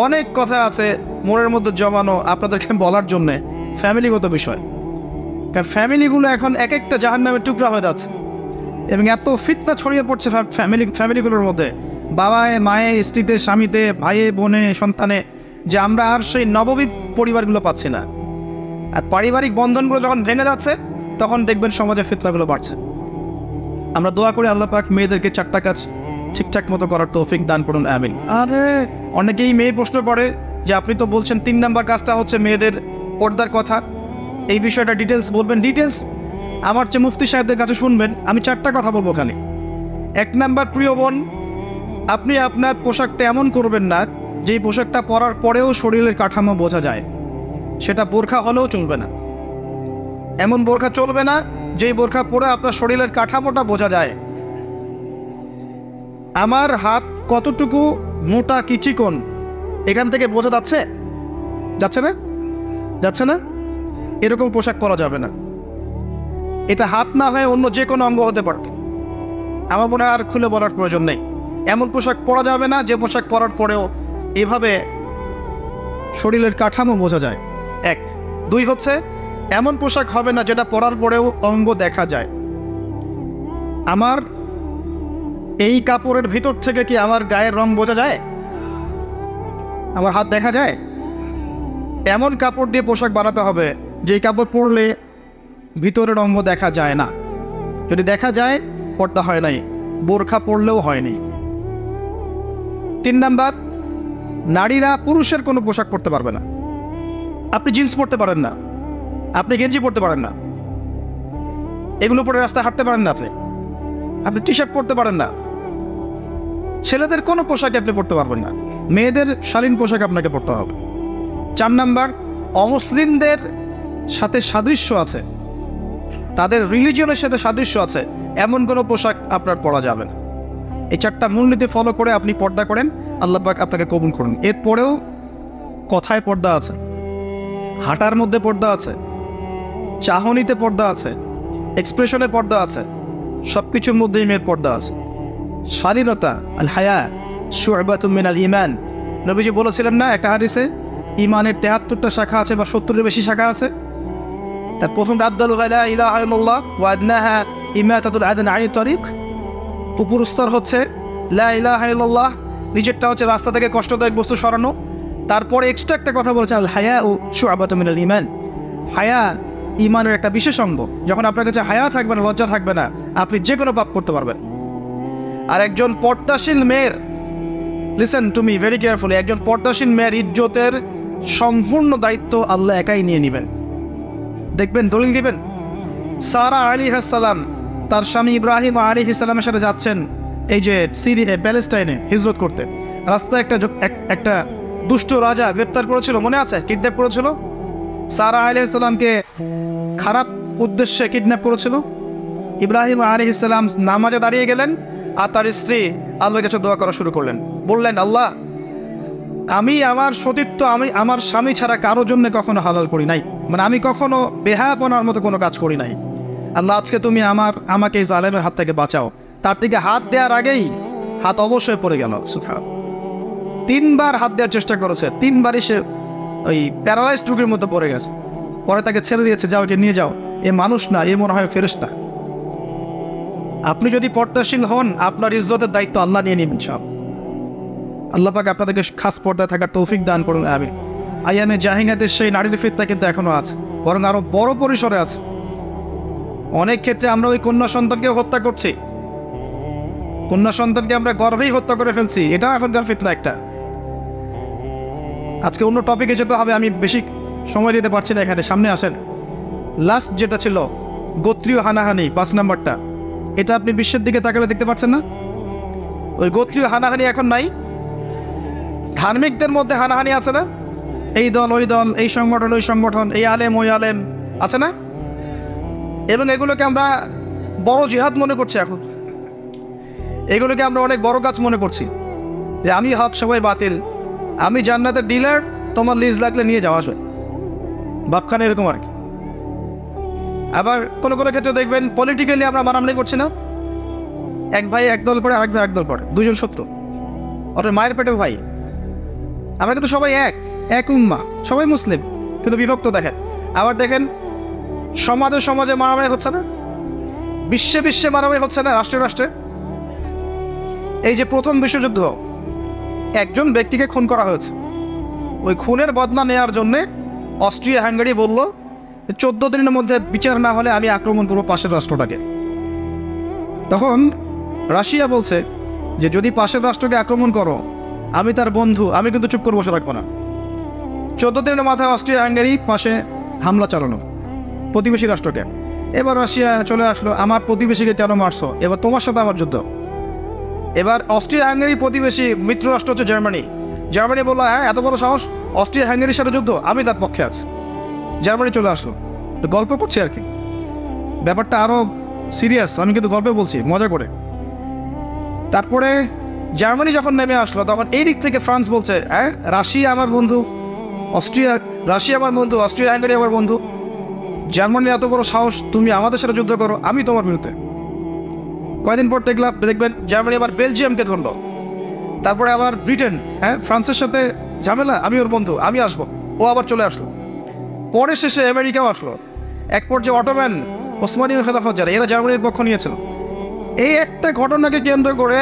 অনেক কথা আছে মনের মধ্যে জমানো আপনাদেরকে বলার জন্যে, ফ্যামিলিগত বিষয়। কারণ ফ্যামিলিগুলো এখন এক একটা জাহান্নামের টুকরা হয়ে যাচ্ছে এবং এত ফিতনা ছড়িয়ে পড়ছে ফ্যামিলিগুলোর মধ্যে, বাবায়, মায়ে, স্ত্রীতে, স্বামীতে, ভাইয়ে, বোনে, সন্তানে, যে আমরা আর সেই নববিধ পরিবারগুলো পাচ্ছি না। আর পারিবারিক বন্ধনগুলো যখন ভেঙে যাচ্ছে তখন দেখবেন সমাজে ফিতনাগুলো বাড়ছে। আমরা দোয়া করি আল্লাহ পাক মেয়েদেরকে 4টা কাজ ঠিকঠাক মতো করার তৌফিক দান করুন, আমিন। আরে অনেকেই মেয়ে প্রশ্ন করে যে আপনি তো বলছেন 3 নাম্বার কাজটা হচ্ছে মেয়েদের পর্দার কথা, এই বিষয়টা ডিটেলস বলবেন। ডিটেলস আমার চেয়ে মুফতি সাহেবদের কাছে শুনবেন। আমি 4টা কথা বলবো খালি। 1 নাম্বার, প্রিয় বোন, আপনি আপনার পোশাকটা এমন করবেন না যেই পোশাকটা পরার পরেও শরীরের কাঠামো বোঝা যায়। সেটা বোরখা হলেও চলবে না। এমন বোরখা চলবে না যেই বোরখা পরে আপনার শরীরের কাঠামোটা বোঝা যায়। আমার হাত কতটুকু মোটা কি চিকন এখান থেকে বোঝা যাচ্ছে? যাচ্ছে না? যাচ্ছে না? এরকম পোশাক পরা যাবে না। এটা হাত না হয়ে অন্য যে কোনো অঙ্গ হতে পারে। আমার মনে হয় আর খুলে বলার প্রয়োজন নেই। এমন পোশাক পরা যাবে না যে পোশাক পরার পরেও এভাবে শরীরের কাঠামো বোঝা যায়। 1। 2 হচ্ছে এমন পোশাক হবে না যেটা পরার পরেও অঙ্গ দেখা যায়। আমার এই কাপড়ের ভিতর থেকে কি আমার গায়ের রং বোঝা যায়? আমার হাত দেখা যায়? এমন কাপড় দিয়ে পোশাক বানাতে হবে যে কাপড় পরলে ভিতরের অঙ্গ দেখা যায় না। যদি দেখা যায় পর্দা হয় নাই, বোরখা পরলেও হয়নি। 3 নাম্বার, নারীরা পুরুষের কোনো পোশাক পরতে পারবে না। আপনি জিন্স পরতে পারেন না, আপনি গেঞ্জি পরতে পারেন না, এগুলো পরে রাস্তায় হাঁটতে পারেন না, আপনি টি শার্ট পরতে পারেন না। ছেলেদের কোনো পোশাক আপনি পরতে পারবেন না। মেয়েদের শালীন পোশাক আপনাকে পরতে হবে। 4 নাম্বার, অমুসলিমদের সাথে সাদৃশ্য আছে, তাদের রিলিজিয়নের সাথে সাদৃশ্য আছে, এমন কোনো পোশাক আপনার পরা যাবে না। এই 4টা মূলনীতি ফলো করে আপনি পর্দা করেন, আল্লাহ পাক আপনাকে কবুল করুন। এরপরেও কথায় পর্দা আছে, হাঁটার মধ্যে পর্দা আছে, চাহনিতে পর্দা আছে, এক্সপ্রেশনে পর্দা আছে, সব কিছুর মধ্যেই মেয়ের পর্দা আছে। শালীনতা, আল হায়া শু'বাতুম মিনাল ঈমান, নবীজি বলেছিলেন না একটা হাদিসে, ঈমানের 73টা শাখা আছে বা 70-এর বেশি শাখা আছে। তার প্রথম আফদালু লা ইলাহা ইল্লাল্লাহ ওয়া আদনাহা ইমাতাতুল আযান আনিত তারিক, উপর স্তর হচ্ছে লা ইলাহা ইল্লাল্লাহ, নিচেরটা হচ্ছে রাস্তা থেকে কষ্টদায়ক বস্তু সরানো। তারপরে এক্সট্রা একটা কথা বলেছে আল হায়া ও শু'বাতুম মিনাল ঈমান, হায়া ঈমানের একটা বিশেষ অঙ্গ। যখন আপনার কাছে হায়া থাকবে না, লজ্জা থাকবে না, আপনি যে কোনো পাপ করতে পারবেন। আর একজন পর্দাশীল মেয়ের, listen to me very carefully, একজন পর্দাশীল মেয়ের ইজ্জতের সম্পূর্ণ দায়িত্ব আল্লাহ একাই নিয়ে নেবেন। দেখবেন, দলিল দিবেন, সারা আলাইহিস সালাম তার স্বামী ইব্রাহিম আলাইহিস সালামের সাথে যাচ্ছেন এই যে প্যালেস্টাইনে হিজরত করতে। রাস্তায় একটা দুষ্ট রাজা গ্রেপ্তার করেছিল, মনে আছে? কিডন্যাপ করেছিল। সারা আলাইহিস সালামকে খারাপ উদ্দেশ্যে কিডন্যাপ করেছিল। ইব্রাহিম আলাইহিস সালাম নামাজে দাঁড়িয়ে গেলেন, আর তার স্ত্রী আল্লাহর কাছে দোয়া করা শুরু করলেন। বললেন, আল্লাহ, আমি আমার সতীত্ব আমি আমার স্বামী ছাড়া কারোর জন্য কখনো হালাল করি নাই, মানে আমি কখনো বেহায়াপনার মতো কোনো কাজ করি নাই। আল্লাহ, আজকে তুমি আমাকে এই জালেমের হাত থেকে বাঁচাও। তার থেকে হাত দেওয়ার আগেই হাত অবশ্যই পড়ে গেল। সুবহানাল্লাহ, 3বার হাত দেওয়ার চেষ্টা করেছে, 3বারই সে ওই প্যারালাইজড রোগীর মতো পড়ে গেছে। পরে তাকে ছেড়ে দিয়েছে, যাও, একে নিয়ে যাও, এ মানুষ না, এ মনে হয় ফেরেশতা। আপনি যদি পর্দাশীল হন, আপনার ইজ্জতের দায়িত্ব আল্লাহ নিয়ে নেবেন সব। আল্লাহ পাক আপনাদেরকে খাস পর্দায় থাকার তৌফিক দান করুন, আমিন। আইয়ামে জাহিলিয়াতের সেই নারীর ফিতনা কিন্তু এখনো আছে, বরং আরো বড় পরিসরে আছে। অনেক ক্ষেত্রে আমরা ওই কন্যা সন্তানকে হত্যা করছি, কন্যা সন্তানকে আমরা গর্ভেই হত্যা করে ফেলছি। এটা এখনকার ফিতনা একটা। আজকে অন্য টপিকে যেতে হবে, আমি বেশি সময় দিতে পারছি না এখানে। সামনে আসেন, লাস্ট যেটা ছিল গোত্রীয় হানাহানি, 5 নম্বরটা। এটা আপনি বিশ্বের দিকে তাকালে দেখতে পাচ্ছেন না? ওই গোত্রীয় হানাহানি এখন নাই। ধার্মিকদের মধ্যে হানাহানি আছে না? এই দল ওই দল, এই সংগঠন ওই সংগঠন, এই আলেম ওই আলেম, আছে না? এবং এগুলোকে আমরা বড় জিহাদ মনে করছি এখন। এগুলোকে আমরা অনেক বড় কাজ মনে করছি, যে আমি হক সবাই বাতিল, আমি জান্নাতের ডিলার, তোমার লিজ লাগলে নিয়ে যাওয়া আসবে, বাপখানে এরকম আর কি। আবার কোনো কোনো ক্ষেত্রে দেখবেন পলিটিক্যালি আমরা মারামারি করছি না, এক ভাই এক দল করে, আরেক ভাই এক দল করে, দুজন শত্রু, অর্থাৎ মায়ের পেটের ভাই। আমরা কিন্তু সবাই এক উম্মাহ, সবাই মুসলিম, কিন্তু বিভক্ত। দেখেন, আবার দেখেন সমাজে সমাজে মারামারি হচ্ছে না, বিশ্বে বিশ্বে মারামারি হচ্ছে না, রাষ্ট্রে রাষ্ট্রে। এই যে প্রথম বিশ্বযুদ্ধ, একজন ব্যক্তিকে খুন করা হয়েছে, ওই খুনের বদলা নেওয়ার জন্যে অস্ট্রিয়া হাঙ্গেরি বলল 14 দিনের মধ্যে বিচার না হলে আমি আক্রমণ করবো পাশের রাষ্ট্রটাকে। তখন রাশিয়া বলছে যে যদি পাশের রাষ্ট্রকে আক্রমণ করো, আমি তার বন্ধু, আমি কিন্তু চুপ করে বসে রাখবো না। 14 দিনের মাথায় অস্ট্রিয়া হাঙ্গেরি পাশে হামলা চালানো প্রতিবেশী রাষ্ট্রকে। এবার রাশিয়া চলে আসলো, আমার প্রতিবেশীকে কেন মারছো, এবার তোমার সাথে আমার যুদ্ধ। এবার অস্ট্রিয়া হাঙ্গেরির প্রতিবেশী মিত্র রাষ্ট্র হচ্ছে জার্মানি। জার্মানি বললো, হ্যাঁ, এত বড় সাহস, অস্ট্রিয়া হাঙ্গেরির সাথে যুদ্ধ, আমি তার পক্ষে আছি। জার্মানি চলে আসলো। গল্প করছি আর কি, ব্যাপারটা আরও সিরিয়াস, আমি কিন্তু গল্পে বলছি মজা করে। তারপরে জার্মানি যখন নেমে আসলো, তখন এই দিক থেকে ফ্রান্স বলছে, হ্যাঁ, রাশিয়া আমার বন্ধু, রাশিয়া আমার বন্ধু, অস্ট্রিয়া হাঙ্গেরি আমার বন্ধু, জার্মানির এত বড় সাহস, তুমি আমাদের সাথে যুদ্ধ করো, আমি তোমার বিরুদ্ধে। কয়েকদিন পর দেখবেন জার্মানি আবার বেলজিয়ামকে ধরলো। তারপরে আবার ব্রিটেন, হ্যাঁ, ফ্রান্সের সাথে ঝামেলা, আমি ওর বন্ধু, আমি আসবো, ও আবার চলে আসলো। পরে শেষে আমেরিকাও আসলো। এক পর্যায়ে অটোম্যান, ওসমানীয় খেলাফত যারা, এরা জার্মানির পক্ষ নিয়েছিল। এই একটা ঘটনাকে কেন্দ্র করে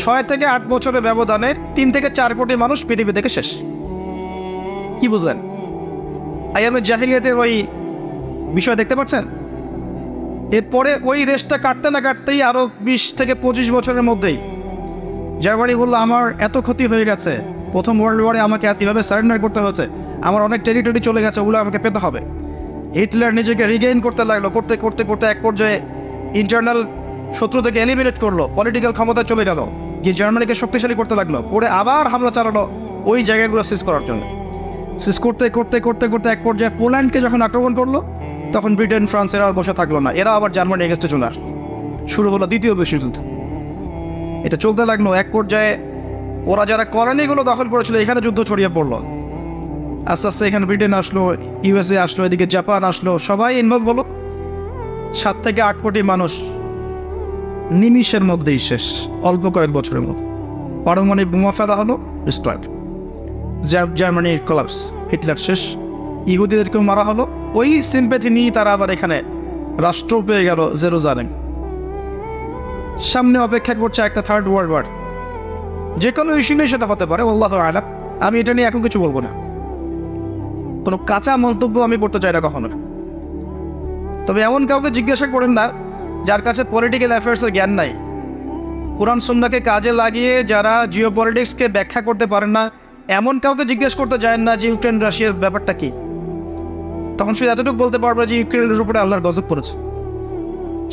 6 থেকে 8 বছরের ব্যবধানে 3 থেকে 4 কোটি মানুষ পৃথিবী থেকে শেষ। কি বুঝলেন? আইয়ামে জাহিলিয়াতের ওই বিষয় দেখতে পাচ্ছেন? এরপরে ওই রেসটা কাটতে না কাটতেই আরও 20 থেকে 25 বছরের মধ্যেই জার্মানি বললো, আমার এত ক্ষতি হয়ে গেছে, প্রথম ওয়ার্ল্ড ওয়ারে আমাকে এতভাবে সারেন্ডার করতে হয়েছে, আমার অনেক টেরিটরি চলে গেছে, ওগুলো আমাকে পেতে হবে। হিটলার নিজেকে রিগেইন করতে লাগলো, করতে করতে করতে এক পর্যায়ে ইন্টারনাল শত্রু থেকে এলিমিনেট করলো, পলিটিক্যাল ক্ষমতা চলে গেল, গিয়ে জার্মানিকে শক্তিশালী করতে লাগলো, করে আবার হামলা চালালো ওই জায়গাগুলো সিজ করার জন্য। সিজ করতে করতে করতে করতে এক পর্যায়ে পোল্যান্ডকে যখন আক্রমণ করলো, তখন ব্রিটেন ফ্রান্স এরা আর বসে থাকলো না, এরা আবার জার্মানি এগেস্টে চলে আসলো। শুরু হলো দ্বিতীয় বিশ্বযুদ্ধ। এটা চলতে লাগলো। এক পর্যায়ে ওরা যারা কলোনিগুলো দখল করেছিল এখানে যুদ্ধ ছড়িয়ে পড়লো। আস্তে আস্তে এখানে ব্রিটেন আসলো, ইউএসএ আসলো, এদিকে জাপান আসলো, সবাই ইনভলভ হলো। 7 থেকে 8 কোটি মানুষ নিমিষের মধ্যেই শেষ, অল্প কয়েক বছরের মধ্যে। পারমাণবিক বোমা ফেলা হলো, ডিস্ট্রয়েড। জার্মানির কোলাপস, হিটলার শেষ। ইহুদিদেরকেও মারা হলো। ওই সিম্প্যাথি নিয়ে তারা আবার এখানে রাষ্ট্র পেয়ে গেল জেরুজালেম। সামনে অপেক্ষা করছে একটা থার্ড ওয়ার্ল্ড ওয়ার। যে কোনো ইস্যু নিয়ে সেটা হতে পারে, আল্লাহু আ'লাম। আমি এটা নিয়ে এখন কিছু বলবো না, কোনো কাঁচা মন্তব্য আমি করতে চাই না কখনো। তবে এমন কাউকে জিজ্ঞাসা করেন না যার কাছে পলিটিক্যাল অ্যাফেয়ার্সের জ্ঞান নাই। কুরআন সুন্নাহকে কাজে লাগিয়ে যারা জিও পলিটিক্সকে ব্যাখ্যা করতে পারেন না, এমন কাউকে জিজ্ঞেস করতে যায় না যে ইউক্রেন রাশিয়ার ব্যাপারটা কি। তখন শুধু এতটুকু বলতে পারবে যে ইউক্রেনের উপরে আল্লাহর গজব পড়েছে,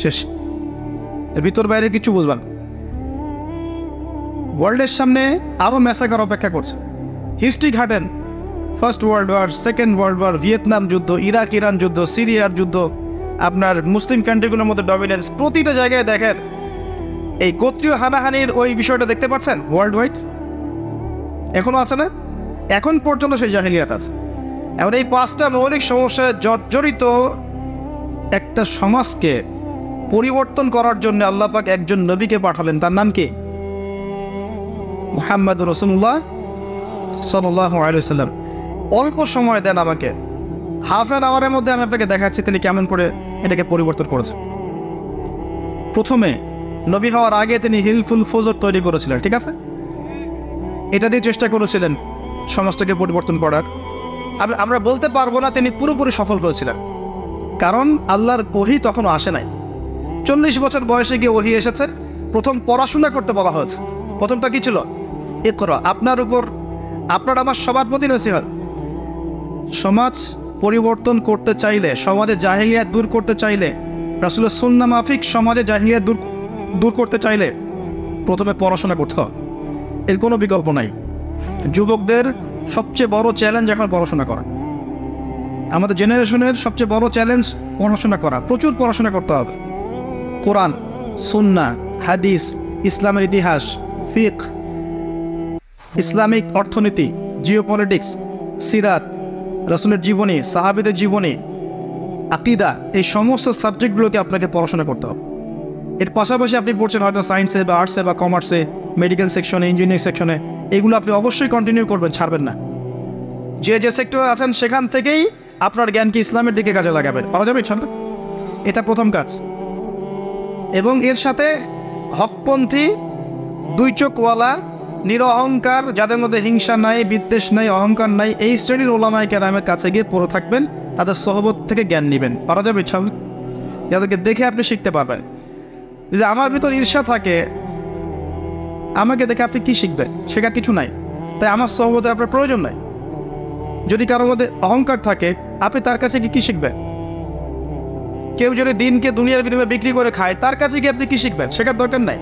শেষ। এর ভিতর বাইরে কিছু বুঝবেন। ওয়ার্ল্ডের সামনে আরও ম্যাসাকার অপেক্ষা করছে। হিস্ট্রি ঘাটেন, first world war, second world war, Vietnam যুদ্ধ, ইরাক ইরান যুদ্ধ, সিরিয়ার যুদ্ধ, আপনার মুসলিম কান্ট্রিগুলোর মধ্যে ডমিনেন্স, প্রতিটা জায়গায় দেখেন এই গোত্রীয় হানাহানির ওই বিষয়টা দেখতে পাচ্ছেন ওয়ার্ল্ড ওয়াইড। এখনও আছে না? এখন পর্যন্ত সেই জাহিলিয়াত আছে। এখন এই 5টা মৌলিক সমস্যায় জর্জরিত একটা সমাজকে পরিবর্তন করার জন্য আল্লাহ পাক একজন নবীকে পাঠালেন। তার নাম কি? মুহাম্মদ রাসূলুল্লাহ সাল্লাল্লাহু আলাইহি ওয়াসাল্লাম। অল্প সময় দেন আমাকে, হাফ অ্যান আওয়ারের মধ্যে আমি আপনাকে দেখাচ্ছি তিনি কেমন করে এটাকে পরিবর্তন করেছেন। প্রথমে নবী হওয়ার আগে তিনি হিলফুল ফজর তৈরি করেছিলেন, ঠিক আছে? এটা দিয়ে চেষ্টা করেছিলেন সমাজটাকে পরিবর্তন করার। আমরা বলতে পারবো না তিনি পুরোপুরি সফল করেছিলেন, কারণ আল্লাহর ওহী তখনও আসে নাই। 40 বছর বয়সে গিয়ে ওহী এসেছে। প্রথম পড়াশোনা করতে বলা হয়েছে। প্রথমটা কি ছিল? ইকরা। আপনার উপর, আপনার আমার সবার প্রতি নসিহত। সমাজ পরিবর্তন করতে চাইলে, সমাজে জাহিলিয়াত দূর করতে চাইলে, রাসূলের সুন্নাহ মাফিক সমাজে জাহিলিয়াত দূর করতে চাইলে প্রথমে পড়াশোনা করতে হবে। এর কোনো বিকল্প নাই। যুবকদের সবচেয়ে বড় চ্যালেঞ্জ এখন পড়াশোনা করা। আমাদের জেনারেশনের সবচেয়ে বড় চ্যালেঞ্জ পড়াশোনা করা। প্রচুর পড়াশোনা করতে হবে। কোরআন, সুন্নাহ, হাদিস, ইসলামের ইতিহাস, ফিকহ, ইসলামিক অর্থনীতি, জিওপলিটিক্স, সিরাত, রাসূলের জীবনী, সাহাবীদের জীবনী, আকীদা, এই সমস্ত সাবজেক্টগুলোকে আপনাকে পড়াশোনা করতে হবে। এর পাশাপাশি আপনি পড়ছেন হয়তো সায়েন্সে বা আর্টসে বা কমার্সে, মেডিকেল সেকশনে, ইঞ্জিনিয়ারিং সেকশনে, এগুলো আপনি অবশ্যই কন্টিনিউ করবেন, ছাড়বেন না। যে সেক্টরে আছেন সেখান থেকেই আপনার জ্ঞানকে ইসলামের দিকে কাজে লাগাবেন, পারা যাবে ইনশাআল্লাহ। এটা প্রথম কাজ। এবং এর সাথে হকপন্থী, দুই চোখওয়ালা, নিরঅহংকার, যাদের মধ্যে হিংসা নাই, বিদ্বেষ নাই, অহংকার নাই, এই শ্রেণীর ওলামায়ে কেরামের কাছে গিয়ে পড়ে থাকবেন, তাদের সহবত থেকে জ্ঞান নেবেন, পারা যাবে ইনশাআল্লাহ। যাদেরকে দেখে আপনি শিখতে পারবেন। যদি আমার ভিতর ঈর্ষা থাকে, আমাকে দেখে আপনি কি শিখবেন? শেখার কিছু নাই। তাই আমার সহবতের আপনার প্রয়োজন নাই। যদি কারোর মধ্যে অহংকার থাকে, আপনি তার কাছে কি শিখবেন? কেউ যদি দিনকে দুনিয়ার বিনিময়ে বিক্রি করে খায়, তার কাছে গিয়ে আপনি কি শিখবেন? শেখার দরকার নাই।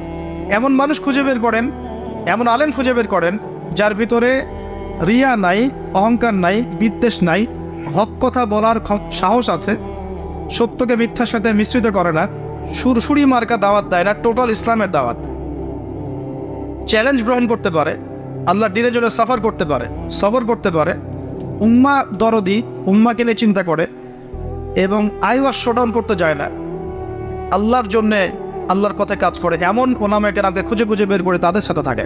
এমন মানুষ খুঁজে বের করেন, এমন আলেম খুঁজে বের করেন যার ভিতরে রিয়া নাই, অহংকার নাই, বিদ্বেষ নাই, হক কথা বলার সাহস আছে, সত্যকে মিথ্যার সাথে মিশ্রিত করে না, সুরসুরি মার্কা দাওয়াত দেয় না, টোটাল ইসলামের দাওয়াত। চ্যালেঞ্জ গ্রহণ করতে পারে, আল্লাহর দ্বীনের জন্য সাফার করতে পারে, সবর করতে পারে, উম্মা দরদি, উম্মাকে নিয়ে চিন্তা করে এবং আইওয়াজ শোডাউন করতে যায় না, আল্লাহর জন্যে, আল্লাহর পথে কাজ করে, এমন ওলামায়ে কেরামকে খুঁজে খুঁজে বের করে তাদের সাথে থাকে।